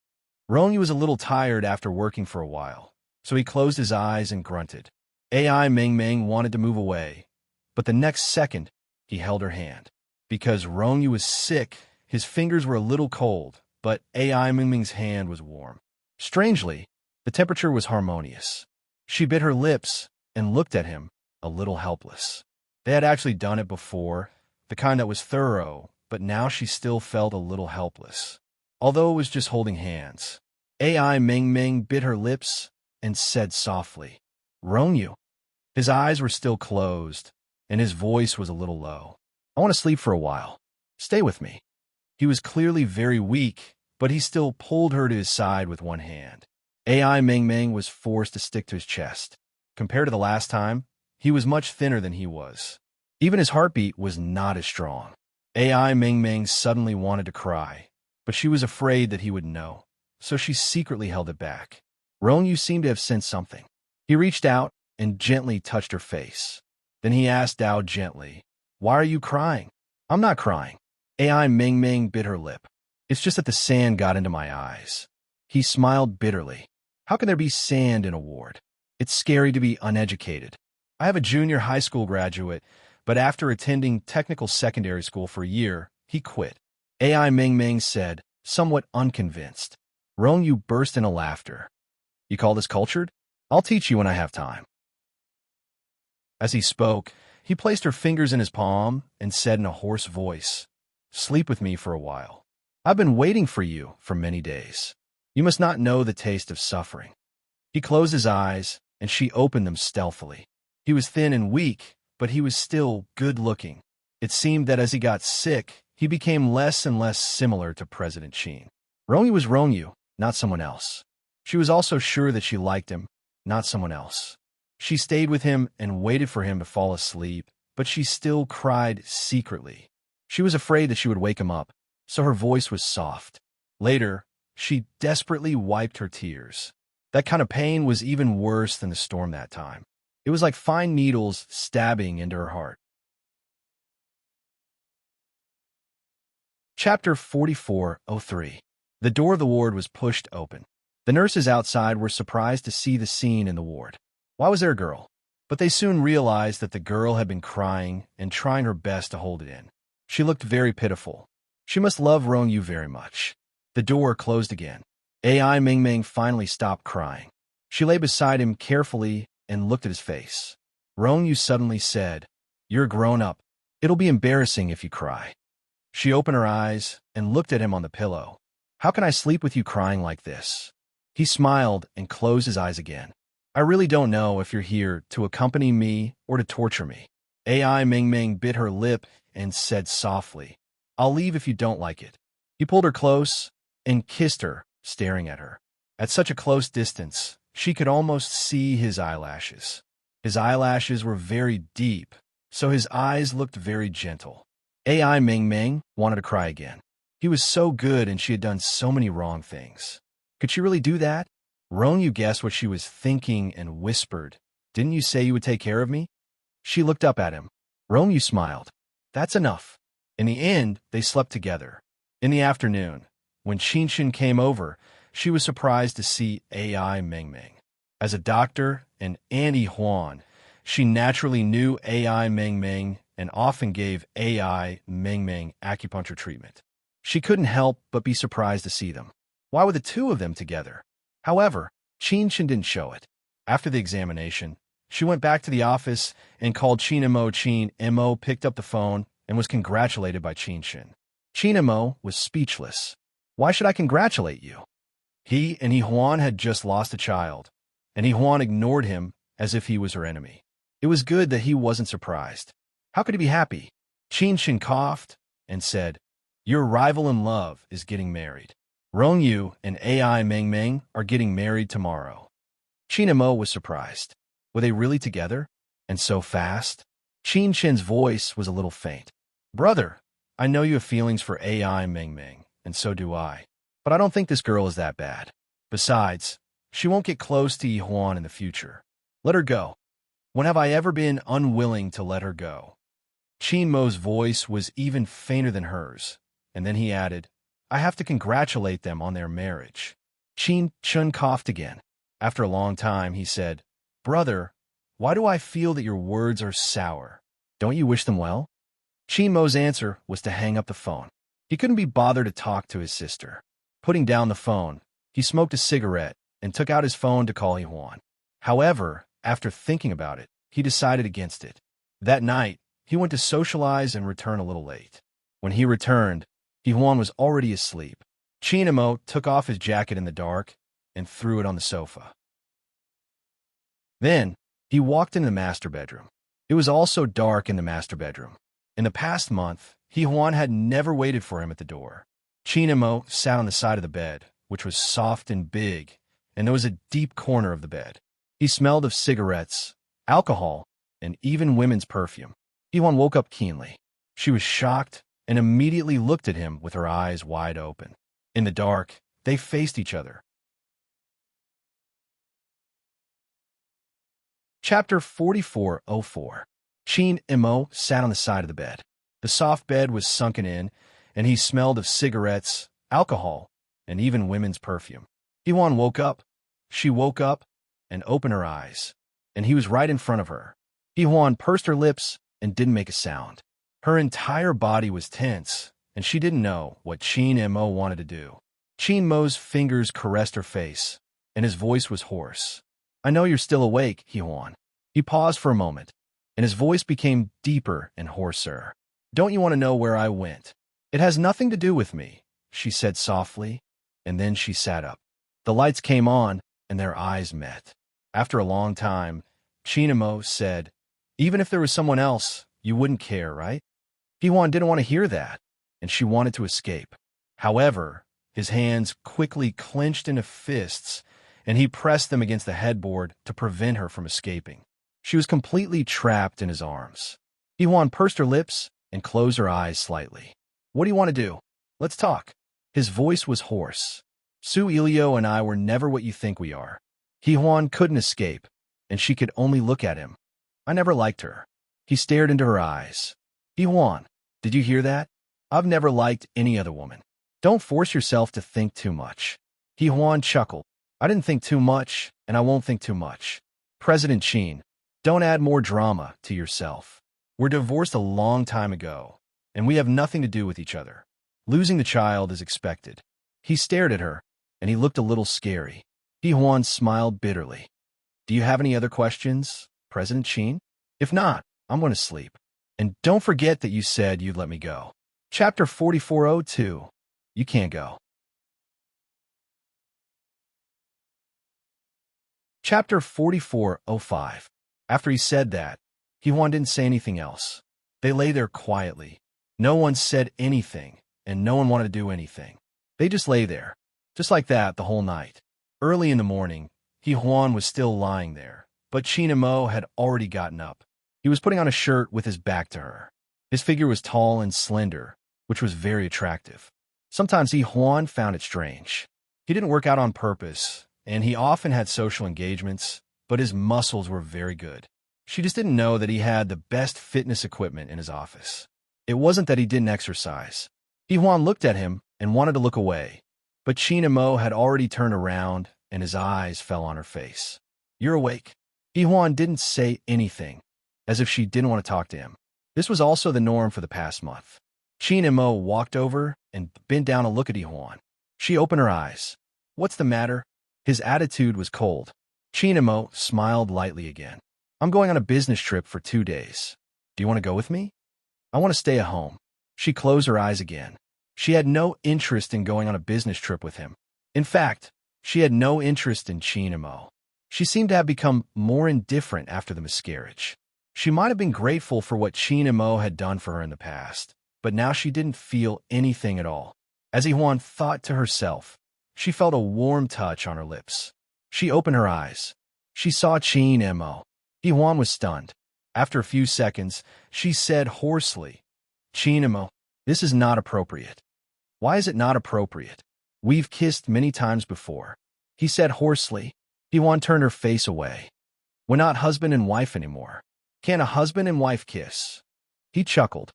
Rongyu was a little tired after working for a while, so he closed his eyes and grunted. AI Ming Ming wanted to move away, but the next second, he held her hand. Because Rongyu was sick, his fingers were a little cold, but AI Ming Ming's hand was warm. Strangely, the temperature was harmonious. She bit her lips and looked at him, a little helpless. They had actually done it before, the kind that was thorough, but now she still felt a little helpless. Although it was just holding hands. AI Ming Ming bit her lips and said softly, "Rongyu." His eyes were still closed, and his voice was a little low. "I want to sleep for a while. Stay with me." He was clearly very weak, but he still pulled her to his side with one hand. AI Ming Ming was forced to stick to his chest. Compared to the last time, he was much thinner than he was. Even his heartbeat was not as strong. AI Ming Ming suddenly wanted to cry, but she was afraid that he would know, so she secretly held it back. Rongyu seemed to have sensed something. He reached out and gently touched her face. Then he asked Dao gently, "Why are you crying?" "I'm not crying." AI Ming Ming bit her lip. "It's just that the sand got into my eyes." He smiled bitterly. "How can there be sand in a ward? It's scary to be uneducated. I have a junior high school graduate, but after attending technical secondary school for a year, he quit." AI Ming Ming said, somewhat unconvinced. Rongyu burst into laughter. "You call this cultured? I'll teach you when I have time." As he spoke, he placed her fingers in his palm and said in a hoarse voice, "Sleep with me for a while. I've been waiting for you for many days. You must not know the taste of suffering." He closed his eyes, and she opened them stealthily. He was thin and weak, but he was still good-looking. It seemed that as he got sick, he became less and less similar to President Sheen. Rongyu was Rongyu, not someone else. She was also sure that she liked him, not someone else. She stayed with him and waited for him to fall asleep, but she still cried secretly. She was afraid that she would wake him up, so her voice was soft. Later, she desperately wiped her tears. That kind of pain was even worse than the storm that time. It was like fine needles stabbing into her heart. Chapter 4403. The door of the ward was pushed open. The nurses outside were surprised to see the scene in the ward. Why was there a girl? But they soon realized that the girl had been crying and trying her best to hold it in. She looked very pitiful. She must love Rongyu very much. The door closed again. AI Ming Ming finally stopped crying. She lay beside him carefully and looked at his face. Rongyu suddenly said, "You're grown up." It'll be embarrassing if you cry. She opened her eyes and looked at him on the pillow. How can I sleep with you crying like this? He smiled and closed his eyes again. I really don't know if you're here to accompany me or to torture me. AI Ming Ming bit her lip and said softly, I'll leave if you don't like it. He pulled her close and kissed her, staring at her. At such a close distance, she could almost see his eyelashes. His eyelashes were very deep, so his eyes looked very gentle. AI Ming Ming wanted to cry again. He was so good and she had done so many wrong things. Could she really do that? Ronyu guessed what she was thinking and whispered, Didn't you say you would take care of me? She looked up at him. Ronyu smiled. That's enough. In the end, they slept together. In the afternoon, when Qinshin came over, she was surprised to see AI Ming Ming. As a doctor and Annie Huan, she naturally knew AI Ming Ming and often gave AI Ming Ming acupuncture treatment. She couldn't help but be surprised to see them. Why were the two of them together? However, Qinshin didn't show it. After the examination, she went back to the office and called Qin Mo. Qin Mo picked up the phone and was congratulated by Qinshin. Qin Mo was speechless. Why should I congratulate you? He and Huan had just lost a child, and Huan ignored him as if he was her enemy. It was good that he wasn't surprised. How could he be happy? Qinshin coughed and said, Your rival in love is getting married. Rongyu and AI Ming Ming are getting married tomorrow. Qin Mo was surprised. Were they really together? And so fast? Qinshin's voice was a little faint. Brother, I know you have feelings for AI Ming Ming, and so do I. But I don't think this girl is that bad. Besides, she won't get close to Huan in the future. Let her go. When have I ever been unwilling to let her go? Qin Mo's voice was even fainter than hers, and then he added, I have to congratulate them on their marriage. Qin Chun coughed again. After a long time, he said, Brother, why do I feel that your words are sour? Don't you wish them well? Qin Mo's answer was to hang up the phone. He couldn't be bothered to talk to his sister. Putting down the phone, he smoked a cigarette and took out his phone to call Huan. However, after thinking about it, he decided against it. That night, he went to socialize and return a little late. When he returned, Huan was already asleep. Qin Mo took off his jacket in the dark and threw it on the sofa. Then, he walked into the master bedroom. It was also dark in the master bedroom. In the past month, Huan had never waited for him at the door. Qin Mo sat on the side of the bed, which was soft and big, and there was a deep corner of the bed. He smelled of cigarettes, alcohol, and even women's perfume. Huan woke up keenly. She was shocked and immediately looked at him with her eyes wide open. In the dark, they faced each other. Chapter 4404. Qin Mo sat on the side of the bed. The soft bed was sunken in, and he smelled of cigarettes, alcohol, and even women's perfume. Huan woke up. She woke up and opened her eyes, and he was right in front of her. Huan pursed her lips and didn't make a sound. Her entire body was tense, and she didn't know what Qin Mo wanted to do. Qin Mo's fingers caressed her face, and his voice was hoarse. I know you're still awake, Huan. He paused for a moment, and his voice became deeper and hoarser. Don't you want to know where I went? It has nothing to do with me, she said softly, and then she sat up. The lights came on, and their eyes met. After a long time, Qin Mo said, Even if there was someone else, you wouldn't care, right? Huan didn't want to hear that, and she wanted to escape. However, his hands quickly clenched into fists, and he pressed them against the headboard to prevent her from escaping. She was completely trapped in his arms. Huan pursed her lips and closed her eyes slightly. What do you want to do? Let's talk. His voice was hoarse. Su Ilio and I were never what you think we are. Huan couldn't escape, and she could only look at him. I never liked her. He stared into her eyes. Huan, did you hear that? I've never liked any other woman. Don't force yourself to think too much. Huan chuckled. I didn't think too much, and I won't think too much. President Qin, don't add more drama to yourself. We're divorced a long time ago, and we have nothing to do with each other. Losing the child is expected. He stared at her, and he looked a little scary. Huan smiled bitterly. Do you have any other questions, President Qin? If not, I'm going to sleep. And don't forget that you said you'd let me go. Chapter 4402. You can't go. Chapter 4405. After he said that, Hee-Hwan didn't say anything else. They lay there quietly. No one said anything, and no one wanted to do anything. They just lay there, just like that the whole night. Early in the morning, Hee-Hwan was still lying there, but Chin-Mo had already gotten up. He was putting on a shirt with his back to her. His figure was tall and slender, which was very attractive. Sometimes Hee-Hwan found it strange. He didn't work out on purpose, and he often had social engagements, but his muscles were very good. She just didn't know that he had the best fitness equipment in his office. It wasn't that he didn't exercise. Hee-Hwan looked at him and wanted to look away, but Chin-Mo had already turned around and his eyes fell on her face. "You're awake." Hee-Hwan didn't say anything, as if she didn't want to talk to him. This was also the norm for the past month. Chin-Mo walked over and bent down to look at Hee-Hwan. She opened her eyes. "What's the matter?" His attitude was cold. Chin-Mo smiled lightly again. "I'm going on a business trip for 2 days. Do you want to go with me?" "I want to stay at home." She closed her eyes again. She had no interest in going on a business trip with him. In fact, she had no interest in Chin-Mo. She seemed to have become more indifferent after the miscarriage. She might have been grateful for what Chin-Mo had done for her in the past, but now she didn't feel anything at all. As Hee-Hwan thought to herself, she felt a warm touch on her lips. She opened her eyes. She saw Chin-Mo. Hee-Hwan was stunned. After a few seconds, she said hoarsely, "Chin-Mo, this is not appropriate." "Why is it not appropriate? We've kissed many times before," he said hoarsely. Hee-Hwan turned her face away. "We're not husband and wife anymore. Can a husband and wife kiss?" He chuckled.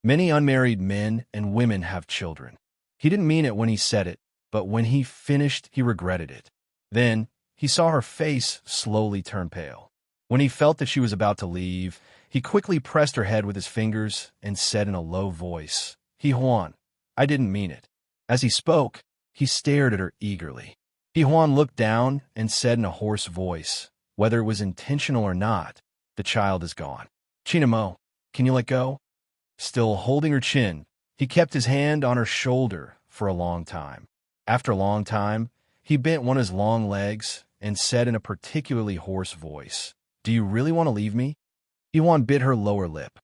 Many unmarried men and women have children. He didn't mean it when he said it, but when he finished, he regretted it. Then, he saw her face slowly turn pale. When he felt that she was about to leave, he quickly pressed her head with his fingers and said in a low voice, "Hee-Hwan, I didn't mean it." As he spoke, he stared at her eagerly. Hee-Hwan looked down and said in a hoarse voice, "Whether it was intentional or not, the child is gone. Chin-Mo, can you let go?" Still holding her chin, he kept his hand on her shoulder for a long time. After a long time, he bent one of his long legs and said in a particularly hoarse voice, "Do you really want to leave me?" Hee-Hwan bit her lower lip.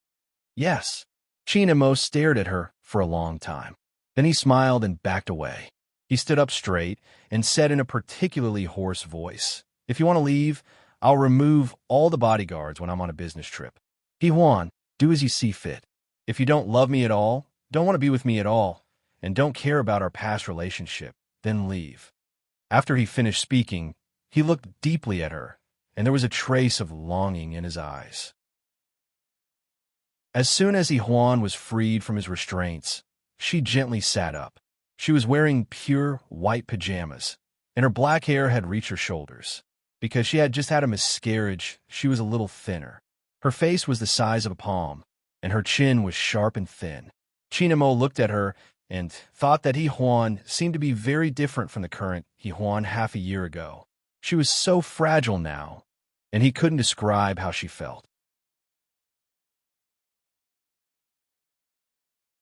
"Yes." Chin-Mo stared at her for a long time. Then he smiled and backed away. He stood up straight and said in a particularly hoarse voice, "If you want to leave, I'll remove all the bodyguards when I'm on a business trip. Hee-Hwan, do as you see fit. If you don't love me at all, don't want to be with me at all, and don't care about our past relationship, then leave." After he finished speaking, he looked deeply at her, and there was a trace of longing in his eyes. As soon as Hee-Hwan was freed from his restraints, she gently sat up. She was wearing pure white pajamas, and her black hair had reached her shoulders. Because she had just had a miscarriage, she was a little thinner. Her face was the size of a palm, and her chin was sharp and thin. Chin-Mo looked at her and thought that Hee-Hwan seemed to be very different from the current Hee-Hwan half a year ago. She was so fragile now, and he couldn't describe how she felt.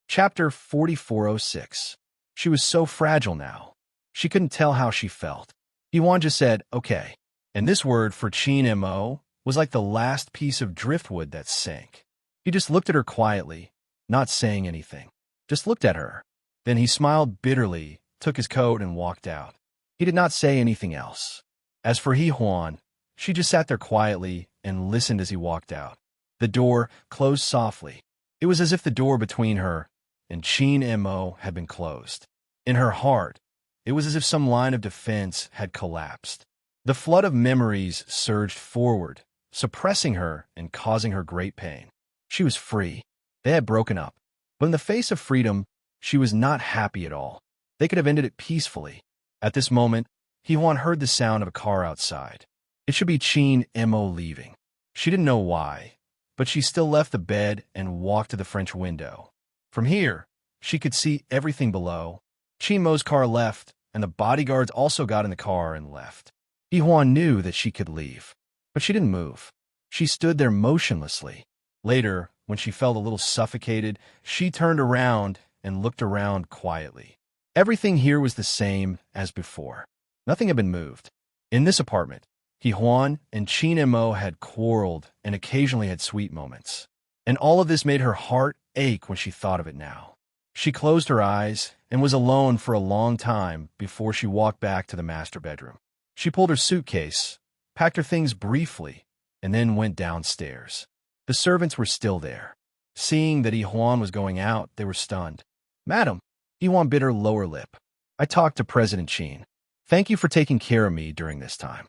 Chapter 4406. She was so fragile now. She couldn't tell how she felt. Hee-Hwan just said, "Okay." And this word for Chin-Mo was like the last piece of driftwood that sank. He just looked at her quietly, not saying anything. Just looked at her. Then he smiled bitterly, took his coat, and walked out. He did not say anything else. As for Hee-Hwan, she just sat there quietly and listened as he walked out. The door closed softly. It was as if the door between her and Chin-Mo had been closed. In her heart, it was as if some line of defense had collapsed. The flood of memories surged forward, suppressing her and causing her great pain. She was free. They had broken up. But in the face of freedom, she was not happy at all. They could have ended it peacefully. At this moment, Hee-Hwan heard the sound of a car outside. It should be Chin-Mo leaving. She didn't know why, but she still left the bed and walked to the French window. From here, she could see everything below. Chin-Mo's car left, and the bodyguards also got in the car and left. Hee-Hwan knew that she could leave, but she didn't move. She stood there motionlessly. Later, when she felt a little suffocated, she turned around and looked around quietly. Everything here was the same as before. Nothing had been moved. In this apartment, Hee-hwan and Chin-mo had quarreled and occasionally had sweet moments. And all of this made her heart ache when she thought of it now. She closed her eyes and was alone for a long time before she walked back to the master bedroom. She pulled her suitcase, packed her things briefly, and then went downstairs. The servants were still there. Seeing that Hee-hwan was going out, they were stunned. "Madam," Hee-hwan bit her lower lip. "I talked to President Chin. Thank you for taking care of me during this time."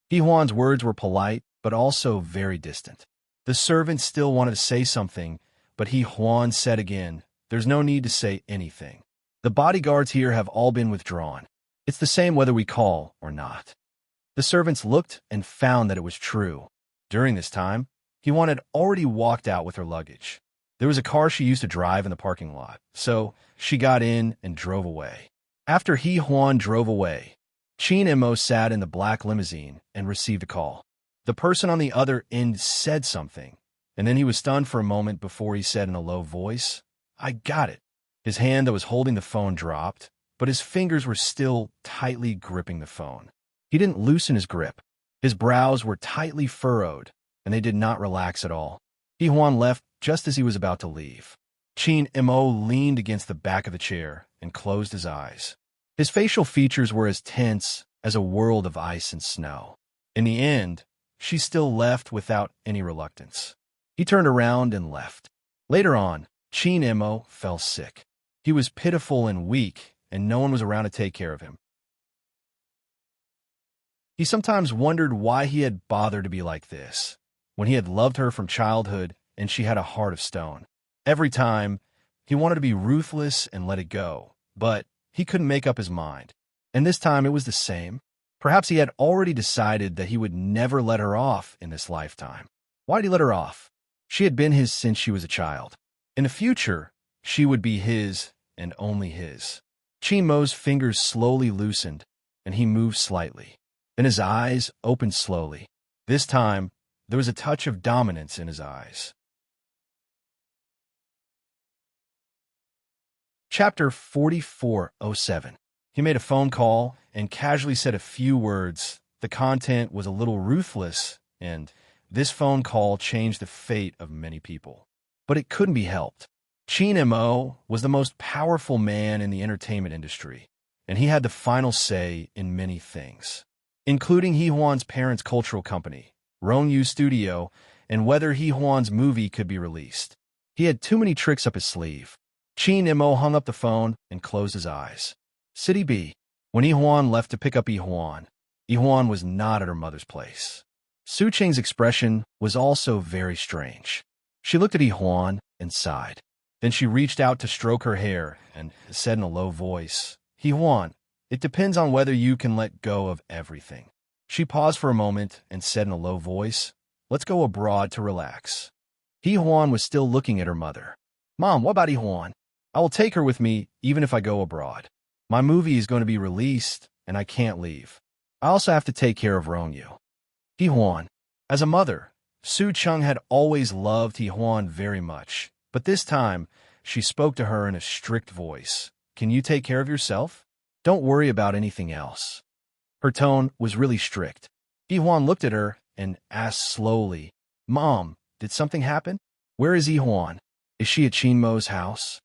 Hee-hwan's words were polite, but also very distant. The servant still wanted to say something, but Hee-hwan said again, "There's no need to say anything. The bodyguards here have all been withdrawn. It's the same whether we call or not." The servants looked and found that it was true. During this time, Hee-hwan had already walked out with her luggage. There was a car she used to drive in the parking lot, so she got in and drove away. After Hee-hwan drove away, Chin-mo sat in the black limousine and received a call. The person on the other end said something, and then he was stunned for a moment before he said in a low voice, "I got it." His hand that was holding the phone dropped, but his fingers were still tightly gripping the phone. He didn't loosen his grip. His brows were tightly furrowed, and they did not relax at all. Hee-hwan left just as he was about to leave. Chin-mo leaned against the back of the chair and closed his eyes. His facial features were as tense as a world of ice and snow. In the end, she still left without any reluctance. He turned around and left. Later on, Chin-mo fell sick. He was pitiful and weak, and no one was around to take care of him. He sometimes wondered why he had bothered to be like this, when he had loved her from childhood and she had a heart of stone. Every time, he wanted to be ruthless and let it go, but he couldn't make up his mind. And this time it was the same. Perhaps he had already decided that he would never let her off in this lifetime. Why did he let her off? She had been his since she was a child. In the future, she would be his and only his. Chin-mo's fingers slowly loosened, and he moved slightly. Then his eyes opened slowly. This time, there was a touch of dominance in his eyes. Chapter 4407. He made a phone call and casually said a few words. The content was a little ruthless, and this phone call changed the fate of many people. But it couldn't be helped. Chin-mo was the most powerful man in the entertainment industry, and he had the final say in many things, including Hee-hwan's parents' cultural company, Rendezvous Studio, and whether Hee-hwan's movie could be released. He had too many tricks up his sleeve. Chin-mo hung up the phone and closed his eyes. City B. When Hee-hwan left to pick up Hee-hwan was not at her mother's place. Su-ching's expression was also very strange. She looked at Hee-hwan and sighed. Then she reached out to stroke her hair and said in a low voice, "Hee-hwan, it depends on whether you can let go of everything." She paused for a moment and said in a low voice, "Let's go abroad to relax." Hee-hwan was still looking at her mother. "Mom, what about Hee-hwan? I will take her with me even if I go abroad. My movie is going to be released, and I can't leave. I also have to take care of Rongyu." Hee-hwan. As a mother, Su-chung had always loved Hee-hwan very much, but this time, she spoke to her in a strict voice. "Can you take care of yourself? Don't worry about anything else." Her tone was really strict. Hee-hwan looked at her and asked slowly, "Mom, did something happen? Where is Hee-hwan? Is she at Chin-mo's house?"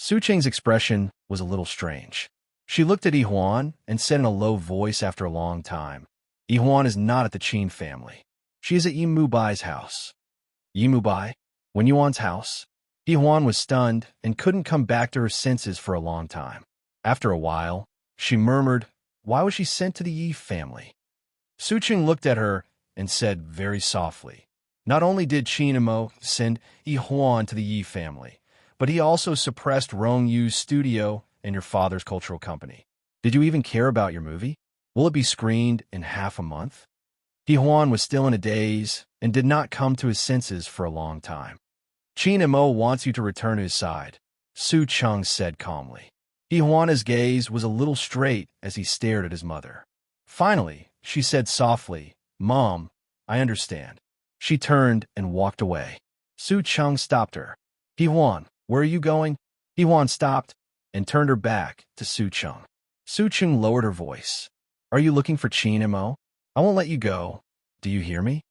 Su-ching's expression was a little strange. She looked at Hee-hwan and said in a low voice after a long time, "Hee-hwan is not at the Chin family. She is at Yi-mu-bai's house." Yi-mu-bai? Wen-yuan's house? Hee-hwan was stunned and couldn't come back to her senses for a long time. After a while, she murmured, "Why was she sent to the Yi family?" Su-ching looked at her and said very softly, "Not only did Chin-mo send Hee-hwan to the Yi family, but he also suppressed Rendezvous Studio and your father's cultural company. Did you even care about your movie? Will it be screened in half a month?" Hee-hwan was still in a daze and did not come to his senses for a long time. "Chin-mo wants you to return to his side," Su-chung said calmly. Hee-hwan's gaze was a little straight as he stared at his mother. Finally, she said softly, "Mom, I understand." She turned and walked away. Su Chung stopped her. Hee-Hwan, where are you going? Hee-Hwan stopped and turned her back to Su Chung. Su Chung lowered her voice. Are you looking for Chin Mo? I won't let you go. Do you hear me?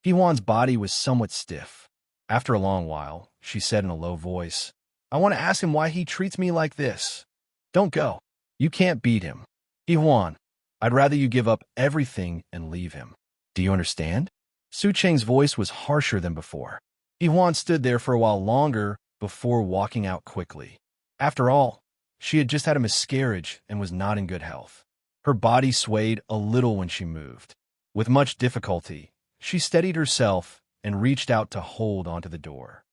Hee-Hwan's body was somewhat stiff. After a long while, she said in a low voice, I want to ask him why he treats me like this. Don't go. You can't beat him. Hee-Hwan, I'd rather you give up everything and leave him. Do you understand? Su Cheng's voice was harsher than before. Hee-Hwan stood there for a while longer before walking out quickly. After all, she had just had a miscarriage and was not in good health. Her body swayed a little when she moved. With much difficulty, she steadied herself and reached out to hold onto the door.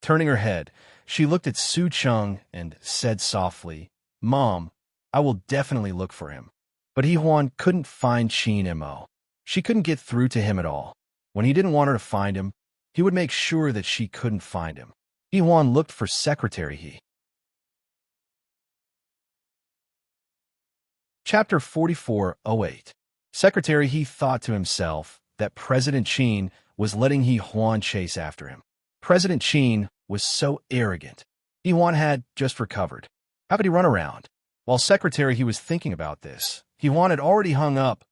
Turning her head, she looked at Su Chung and said softly, Mom, I will definitely look for him. But Hee-Hwan couldn't find Chin Mo. She couldn't get through to him at all. When he didn't want her to find him, he would make sure that she couldn't find him. Hee-Hwan looked for Secretary He. Chapter 4408. Secretary He thought to himself that President Chin was letting Hee-Hwan chase after him. President Chin was so arrogant. Hee-Hwan had just recovered. How could he run around? While Secretary He was thinking about this, Hee-Hwan had already hung up.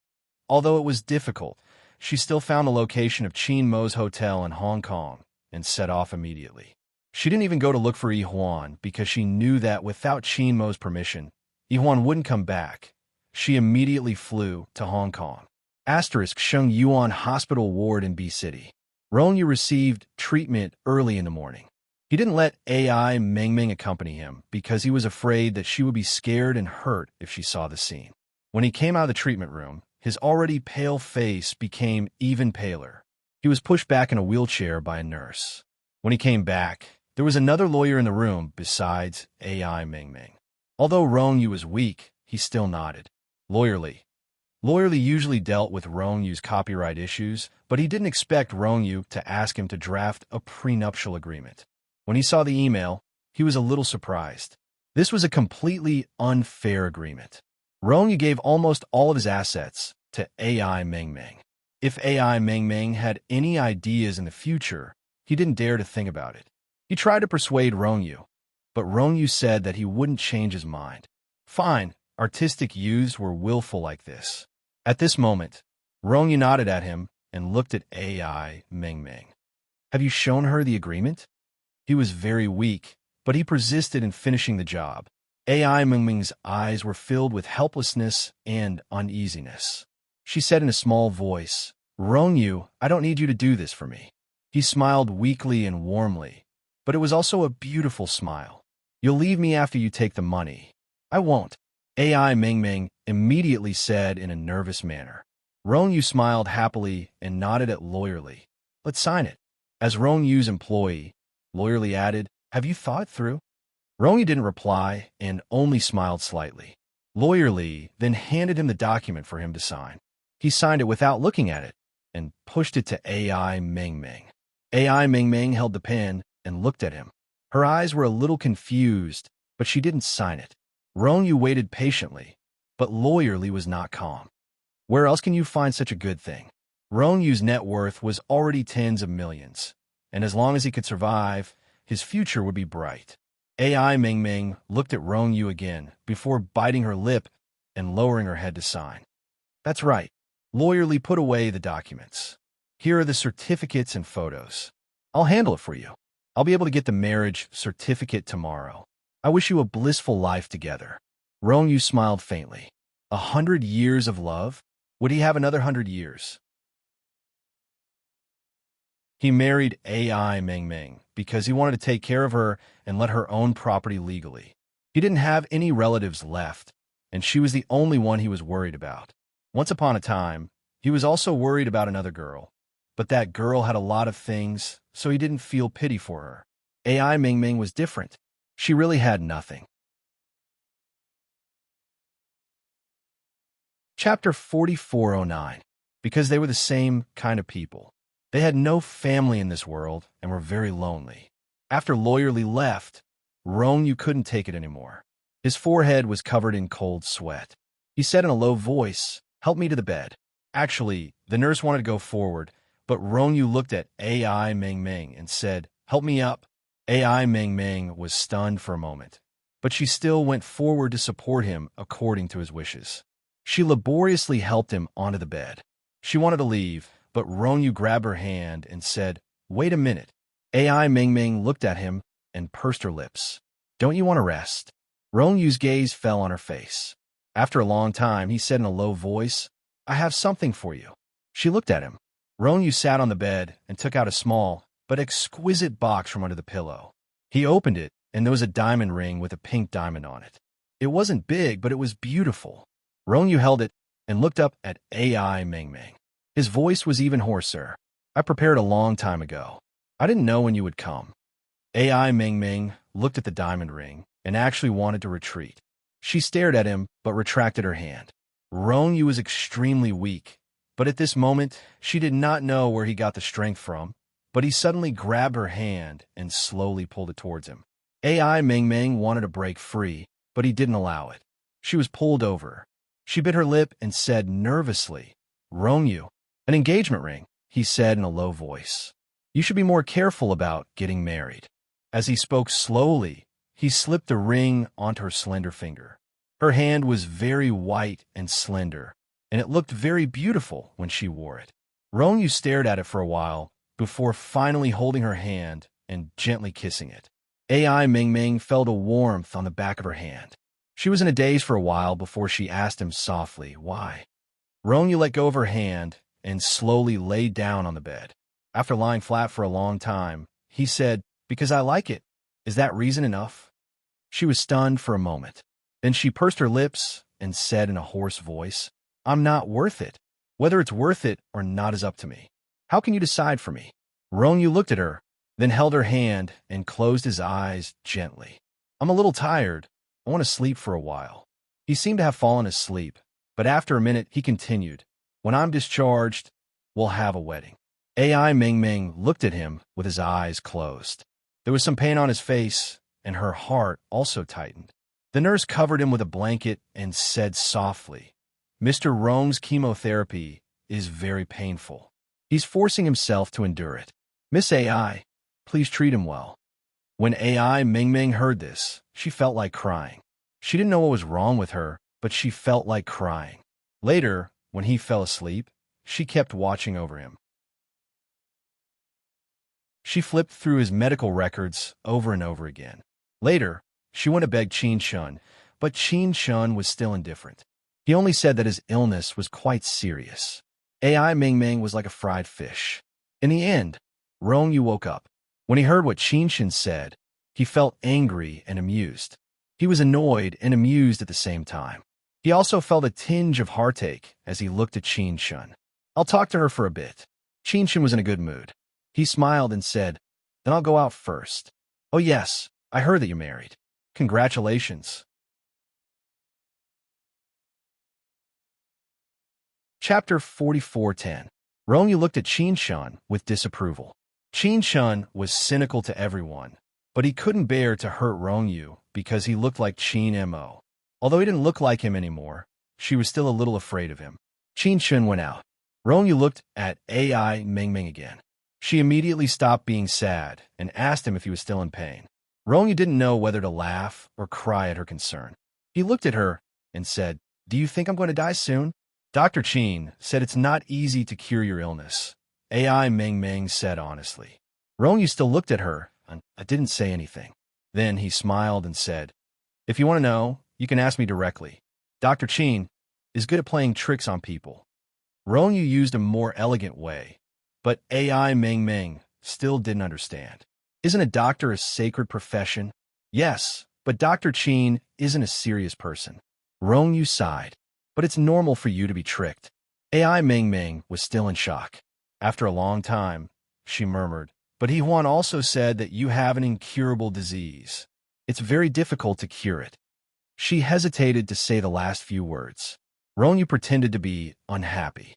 Although it was difficult, she still found the location of Chin Mo's hotel in Hong Kong and set off immediately. She didn't even go to look for Hee-Hwan because she knew that without Chin Mo's permission, Hee-Hwan wouldn't come back. She immediately flew to Hong Kong. Sheng Yuan Hospital Ward in B City. Rong Yu received treatment early in the morning. He didn't let AI Mengmeng accompany him because he was afraid that she would be scared and hurt if she saw the scene. When he came out of the treatment room, his already pale face became even paler. He was pushed back in a wheelchair by a nurse. When he came back, there was another lawyer in the room besides AI Mengmeng. Although Rong Yu was weak, he still nodded. Lawyerly usually dealt with Rong Yu's copyright issues, but he didn't expect Rong Yu to ask him to draft a prenuptial agreement. When he saw the email, he was a little surprised. This was a completely unfair agreement. Rong Yu gave almost all of his assets to AI Mengmeng. If AI Mengmeng had any ideas in the future, he didn't dare to think about it. He tried to persuade Rong Yu, but Rong Yu said that he wouldn't change his mind. Fine, artistic youths were willful like this. At this moment, Rong Yu nodded at him and looked at AI Mengmeng. Have you shown her the agreement? He was very weak, but he persisted in finishing the job. AI Mengmeng's eyes were filled with helplessness and uneasiness. She said in a small voice, Rong Yu, I don't need you to do this for me. He smiled weakly and warmly, but it was also a beautiful smile. You'll leave me after you take the money. I won't. AI Mengmeng immediately said in a nervous manner. Rong Yu smiled happily and nodded at Lawyerly. Let's sign it. As Rong Yu's employee, Lawyerly added, have you thought it through? Rong Yu didn't reply and only smiled slightly. Lawyerly then handed him the document for him to sign. He signed it without looking at it and pushed it to AI Mengmeng. AI Mengmeng held the pen and looked at him. Her eyes were a little confused, but she didn't sign it. Rong Yu waited patiently, but Lawyerly was not calm. Where else can you find such a good thing? Rong Yu's net worth was already tens of millions, and as long as he could survive, his future would be bright. AI Mengmeng looked at Rong Yu again before biting her lip and lowering her head to sign. That's right. Lawyerly put away the documents. Here are the certificates and photos. I'll handle it for you. I'll be able to get the marriage certificate tomorrow. I wish you a blissful life together. Rong Yu smiled faintly. 100 years of love? Would he have another 100 years? He married AI Mengmeng because he wanted to take care of her and let her own property legally. He didn't have any relatives left, and she was the only one he was worried about. Once upon a time, he was also worried about another girl, but that girl had a lot of things, so he didn't feel pity for her. AI Mengmeng was different. She really had nothing. Chapter 4409. Because they were the same kind of people. They had no family in this world and were very lonely. After Lawyerly left, Rong Yu couldn't take it anymore. His forehead was covered in cold sweat. He said in a low voice, help me to the bed. Actually, the nurse wanted to go forward, but Rongyu looked at AI Meng Meng and said, "Help me up." AI Meng Meng was stunned for a moment, but she still went forward to support him according to his wishes. She laboriously helped him onto the bed. She wanted to leave, but Rongyu grabbed her hand and said, "Wait a minute." AI Meng Meng looked at him and pursed her lips. "Don't you want to rest?" Rongyu's gaze fell on her face. After a long time, he said in a low voice, "I have something for you." She looked at him. Rongyu sat on the bed and took out a small but exquisite box from under the pillow. He opened it, and there was a diamond ring with a pink diamond on it. It wasn't big, but it was beautiful. Rongyu held it and looked up at AI Meng Meng. His voice was even hoarser. "I prepared a long time ago. I didn't know when you would come." AI Meng Meng looked at the diamond ring and actually wanted to retreat. She stared at him, but retracted her hand. Rongyu was extremely weak, but at this moment, she did not know where he got the strength from, but he suddenly grabbed her hand and slowly pulled it towards him. AI Meng Meng wanted to break free, but he didn't allow it. She was pulled over. She bit her lip and said nervously, "Rongyu." "An engagement ring," he said in a low voice. "You should be more careful about getting married." As he spoke slowly, he slipped the ring onto her slender finger. Her hand was very white and slender, and it looked very beautiful when she wore it. Rongyu stared at it for a while before finally holding her hand and gently kissing it. AI Meng Meng felt a warmth on the back of her hand. She was in a daze for a while before she asked him softly, "Why?" Rongyu let go of her hand and slowly laid down on the bed. After lying flat for a long time, he said, "Because I like it. Is that reason enough?" She was stunned for a moment. Then she pursed her lips and said in a hoarse voice, "I'm not worth it. Whether it's worth it or not is up to me. How can you decide for me?" Rongyu looked at her, then held her hand and closed his eyes gently. "I'm a little tired. I want to sleep for a while." He seemed to have fallen asleep, but after a minute he continued, "When I'm discharged, we'll have a wedding." AI Meng Meng looked at him with his eyes closed. There was some pain on his face, and her heart also tightened. The nurse covered him with a blanket and said softly, "Mr. Rong's chemotherapy is very painful. He's forcing himself to endure it. Miss AI, please treat him well." When AI Meng Meng heard this, she felt like crying. She didn't know what was wrong with her, but she felt like crying. Later, when he fell asleep, she kept watching over him. She flipped through his medical records over and over again. Later, she went to beg Qin Shun, but Qin Shun was still indifferent. He only said that his illness was quite serious. AI Meng Meng was like a fried fish. In the end, Rongyu woke up. When he heard what Qin Shun said, he felt angry and amused. He was annoyed and amused at the same time. He also felt a tinge of heartache as he looked at Qin Shun. "I'll talk to her for a bit." Qin Shun was in a good mood. He smiled and said, "Then I'll go out first." "Oh yes, I heard that you're married. Congratulations." Chapter 44:10. Rongyu looked at Qin Shun with disapproval. Qin Shun was cynical to everyone, but he couldn't bear to hurt Rongyu because he looked like Qin Mo. Although he didn't look like him anymore, she was still a little afraid of him. Qin Shun went out. Rongyu looked at AI Meng Meng again. She immediately stopped being sad and asked him if he was still in pain. Rongyu didn't know whether to laugh or cry at her concern. He looked at her and said, "Do you think I'm going to die soon?" Dr. Qin said it's not easy to cure your illness. AI Meng Meng said honestly. Rongyu still looked at her and I didn't say anything. Then he smiled and said, "If you want to know, you can ask me directly. Dr. Qin is good at playing tricks on people." Rongyu used a more elegant way, but AI Meng Meng still didn't understand. Isn't a doctor a sacred profession? Yes, but Dr. Qin isn't a serious person. Rongyu sighed. But it's normal for you to be tricked. AI Meng Meng was still in shock. After a long time, she murmured, "But He Huan also said that you have an incurable disease. It's very difficult to cure it." She hesitated to say the last few words. Rongyu pretended to be unhappy.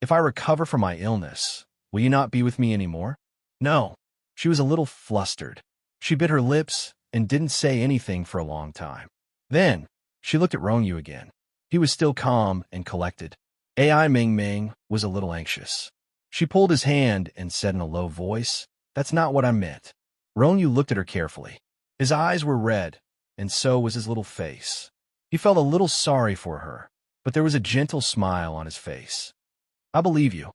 "If I recover from my illness, will you not be with me anymore?" "No." She was a little flustered. She bit her lips and didn't say anything for a long time. Then, she looked at Rongyu again. He was still calm and collected. AI Meng Meng was a little anxious. She pulled his hand and said in a low voice, "That's not what I meant." Ronyu looked at her carefully. His eyes were red, and so was his little face. He felt a little sorry for her, but there was a gentle smile on his face. "I believe you."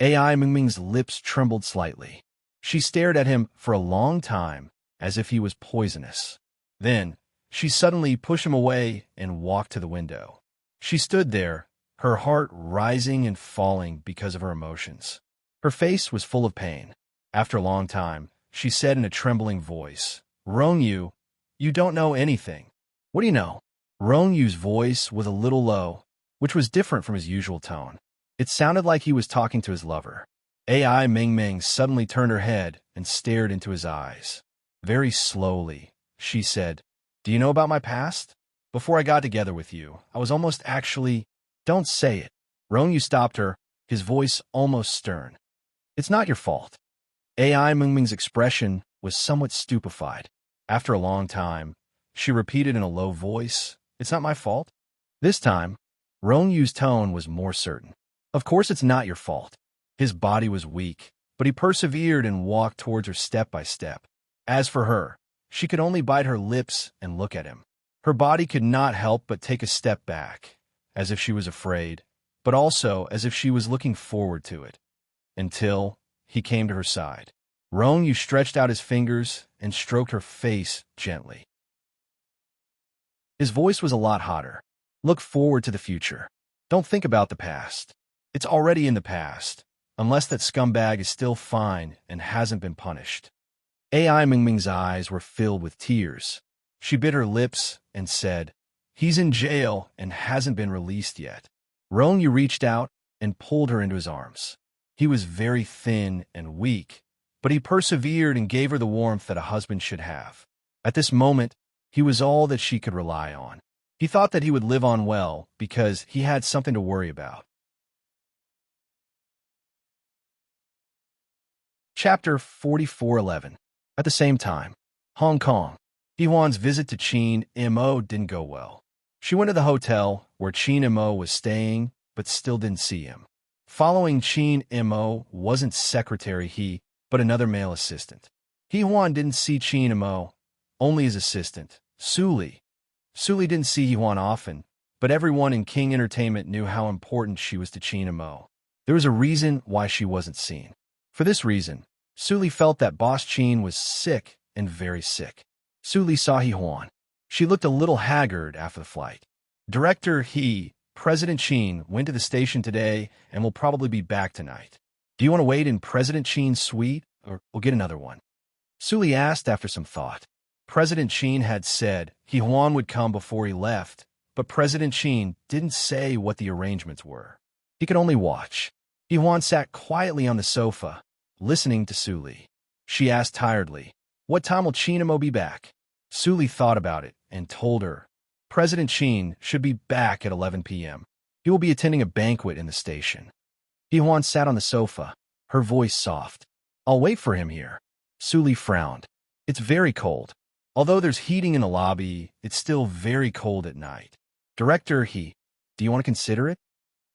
AI Mingming's lips trembled slightly. She stared at him for a long time, as if he was poisonous. Then, she suddenly pushed him away and walked to the window. She stood there, her heart rising and falling because of her emotions. Her face was full of pain. After a long time, she said in a trembling voice, "Ronyu, you don't know anything." "What do you know?" Ronyu's voice was a little low, which was different from his usual tone. It sounded like he was talking to his lover. AI Mingming suddenly turned her head and stared into his eyes. Very slowly, she said, "Do you know about my past? Before I got together with you, I was almost actually—" "Don't say it." Ronyu stopped her, his voice almost stern. "It's not your fault." AI Mingming's expression was somewhat stupefied. After a long time, she repeated in a low voice, "It's not my fault?" This time, Ronyu's tone was more certain. "Of course it's not your fault." His body was weak, but he persevered and walked towards her step by step. As for her, she could only bite her lips and look at him. Her body could not help but take a step back, as if she was afraid, but also as if she was looking forward to it, until he came to her side. Ronyu stretched out his fingers and stroked her face gently. His voice was a lot hotter. "Look forward to the future. Don't think about the past. It's already in the past, unless that scumbag is still fine and hasn't been punished." AI Mingming's eyes were filled with tears. She bit her lips and said, "He's in jail and hasn't been released yet." Ronyu reached out and pulled her into his arms. He was very thin and weak, but he persevered and gave her the warmth that a husband should have. At this moment, he was all that she could rely on. He thought that he would live on well because he had something to worry about. Chapter 4411. At the same time, Hong Kong. Hehuan's visit to Qin Mo didn't go well. She went to the hotel where Qin Mo was staying, but still didn't see him. Following Qin Mo wasn't Secretary He, but another male assistant. Hehuan didn't see Qin Mo, only his assistant, Suli. Suli didn't see Hehuan often, but everyone in King Entertainment knew how important she was to Qin Mo. There was a reason why she wasn't seen. For this reason, Suli felt that Boss Qin was sick and very sick. Suli saw Hehuan. She looked a little haggard after the flight. Director He, President Qin, went to the station today and will probably be back tonight. Do you want to wait in President Qin's suite, or we'll get another one? Suli asked after some thought. President Qin had said Hehuan would come before he left, but President Qin didn't say what the arrangements were. He could only watch. Hehuan sat quietly on the sofa, listening to Suli. She asked tiredly, "What time will Qin Mo be back?" Suli thought about it and told her, "President Qin should be back at 11 p.m. He will be attending a banquet in the station." Hehuan sat on the sofa, her voice soft. "I'll wait for him here." Suli frowned. "It's very cold. Although there's heating in the lobby, it's still very cold at night." Director He, do you want to consider it?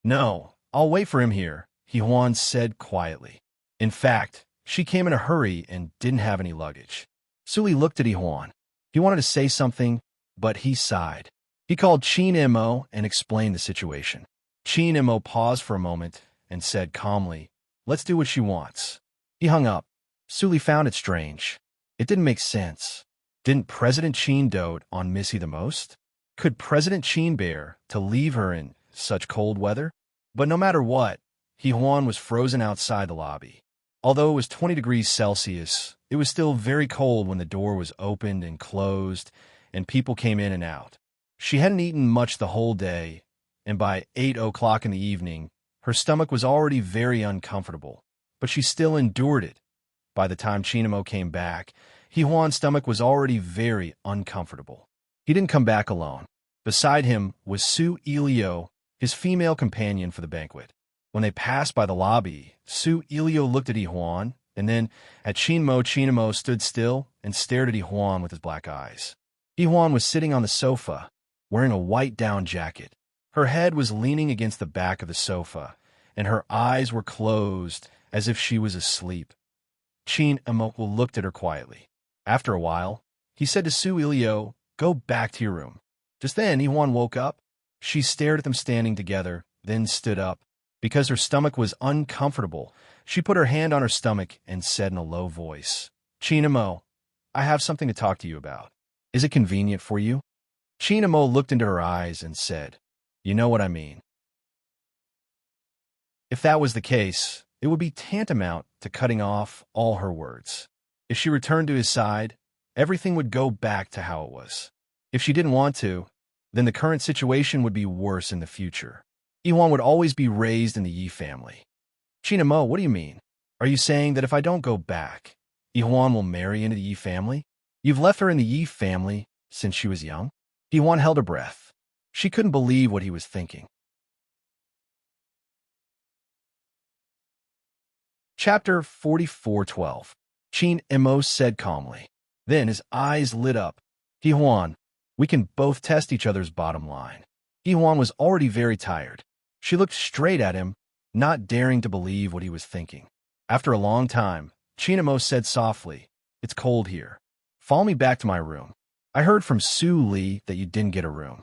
"No, I'll wait for him here," Hehuan said quietly. In fact, she came in a hurry and didn't have any luggage. Suli looked at Hehuan. He wanted to say something, but he sighed. He called Qin Mo and explained the situation. Qin Mo paused for a moment and said calmly, "Let's do what she wants." He hung up. Suli found it strange. It didn't make sense. Didn't President Qin dote on Missy the most? Could President Qin bear to leave her in such cold weather? But no matter what, Hehuan was frozen outside the lobby. Although it was 20 degrees Celsius, it was still very cold when the door was opened and closed and people came in and out. She hadn't eaten much the whole day, and by 8 o'clock in the evening, her stomach was already very uncomfortable, but she still endured it. By the time Qin Mo came back, Hehuan's stomach was already very uncomfortable. He didn't come back alone. Beside him was Su Ilio, his female companion for the banquet. When they passed by the lobby, Su Ilio looked at Hehuan, and then at Qin Mo. Qin Mo stood still and stared at Hehuan with his black eyes. Hehuan was sitting on the sofa, wearing a white down jacket. Her head was leaning against the back of the sofa, and her eyes were closed as if she was asleep. Chin Emo looked at her quietly. After a while, he said to Su Ilio, "Go back to your room." Just then, Iwan woke up. She stared at them standing together, then stood up. Because her stomach was uncomfortable, she put her hand on her stomach and said in a low voice, "Chin Emo, I have something to talk to you about. Is it convenient for you?" Chin Emo looked into her eyes and said, "You know what I mean." If that was the case, it would be tantamount to cutting off all her words. If she returned to his side, everything would go back to how it was. If she didn't want to, then the current situation would be worse in the future. Iwan would always be raised in the Yi family. "Chin Emo, what do you mean? Are you saying that if I don't go back, Iwan will marry into the Yi family? You've left her in the Yi family since she was young?" Iwan held her breath. She couldn't believe what he was thinking. Chapter 44:12. Chin Emo said calmly. Then his eyes lit up. "Iwan, we can both test each other's bottom line." Iwan was already very tired. She looked straight at him, not daring to believe what he was thinking. After a long time, Chin Emo said softly, "It's cold here. Follow me back to my room. I heard from Su Li that you didn't get a room."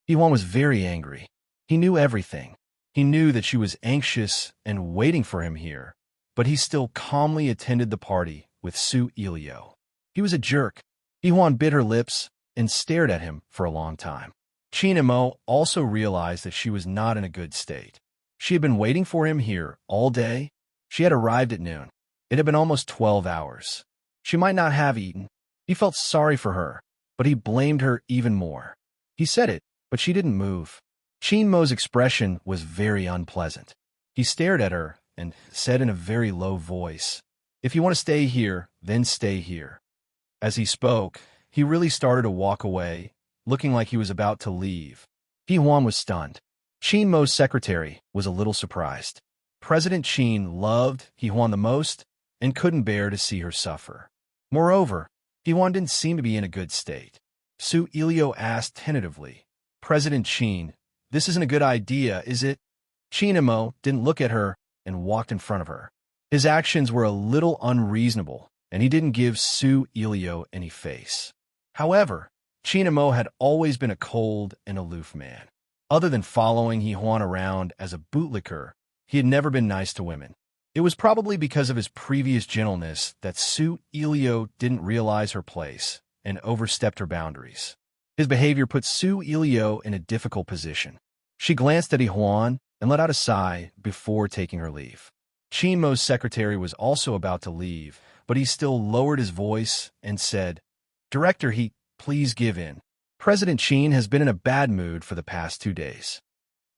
Iwan was very angry. He knew everything. He knew that she was anxious and waiting for him here, but he still calmly attended the party with Su Ilio. He was a jerk. Iwan bit her lips and stared at him for a long time. Chin Emo also realized that she was not in a good state. She had been waiting for him here all day. She had arrived at noon. It had been almost 12 hours. She might not have eaten. He felt sorry for her, but he blamed her even more. He said it, but she didn't move. Chin Mo's expression was very unpleasant. He stared at her and said in a very low voice, "If you want to stay here, then stay here." As he spoke, he really started to walk away, looking like he was about to leave. Iwan was stunned. Chin Mo's secretary was a little surprised. President Chin loved Iwan the most and couldn't bear to see her suffer. Moreover, Iwan didn't seem to be in a good state. Su Ilio asked tentatively, "President Chin, this isn't a good idea, is it?" Chin Emo didn't look at her and walked in front of her. His actions were a little unreasonable, and he didn't give Su Ilio any face. However, Chin Emo had always been a cold and aloof man. Other than following Iwan around as a bootlicker, he had never been nice to women. It was probably because of his previous gentleness that Su Ilio didn't realize her place and overstepped her boundaries. His behavior put Su Ilio in a difficult position. She glanced at Iwan and let out a sigh before taking her leave. Chin Mo's secretary was also about to leave, but he still lowered his voice and said, "Director, please give in. President Chin has been in a bad mood for the past 2 days."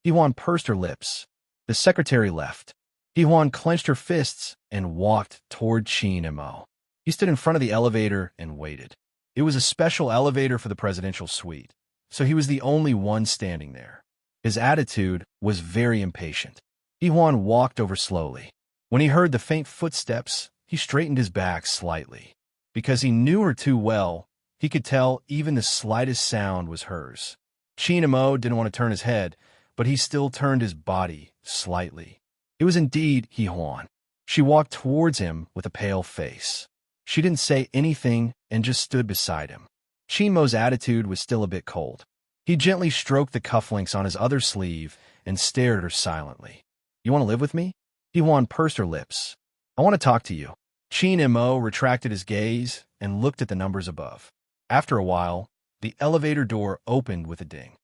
Iwan pursed her lips. The secretary left. Iwan clenched her fists and walked toward Chin Emo. He stood in front of the elevator and waited. It was a special elevator for the presidential suite, so he was the only one standing there. His attitude was very impatient. Iwan walked over slowly. When he heard the faint footsteps, he straightened his back slightly. Because he knew her too well, he could tell even the slightest sound was hers. Chin Emo didn't want to turn his head, but he still turned his body slightly. It was indeed Iwan. She walked towards him with a pale face. She didn't say anything and just stood beside him. Chin Mo's attitude was still a bit cold. He gently stroked the cufflinks on his other sleeve and stared at her silently. "You want to live with me?" Iwan pursed her lips. "I want to talk to you." Chin Emo retracted his gaze and looked at the numbers above. After a while, the elevator door opened with a ding.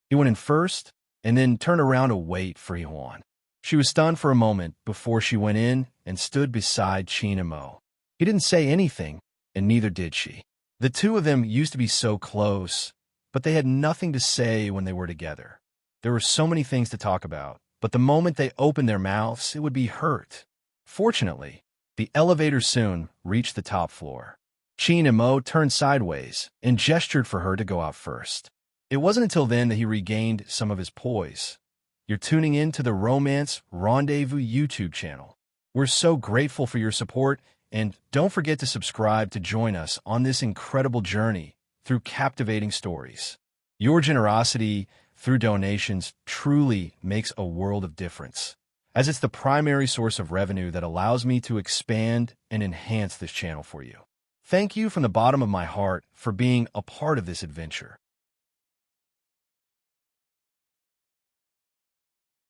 He went in first and then turned around to wait for Iwan. She was stunned for a moment before she went in and stood beside Chin Emo. He didn't say anything, and neither did she. The two of them used to be so close, but they had nothing to say when they were together. There were so many things to talk about, but the moment they opened their mouths, it would be hurt. Fortunately, the elevator soon reached the top floor. Chin Emo turned sideways and gestured for her to go out first. It wasn't until then that he regained some of his poise. "You're tuning in to the Romance Rendezvous YouTube channel. We're so grateful for your support, and don't forget to subscribe to join us on this incredible journey through captivating stories. Your generosity through donations truly makes a world of difference. as it's the primary source of revenue that allows me to expand and enhance this channel for you. Thank you from the bottom of my heart for being a part of this adventure.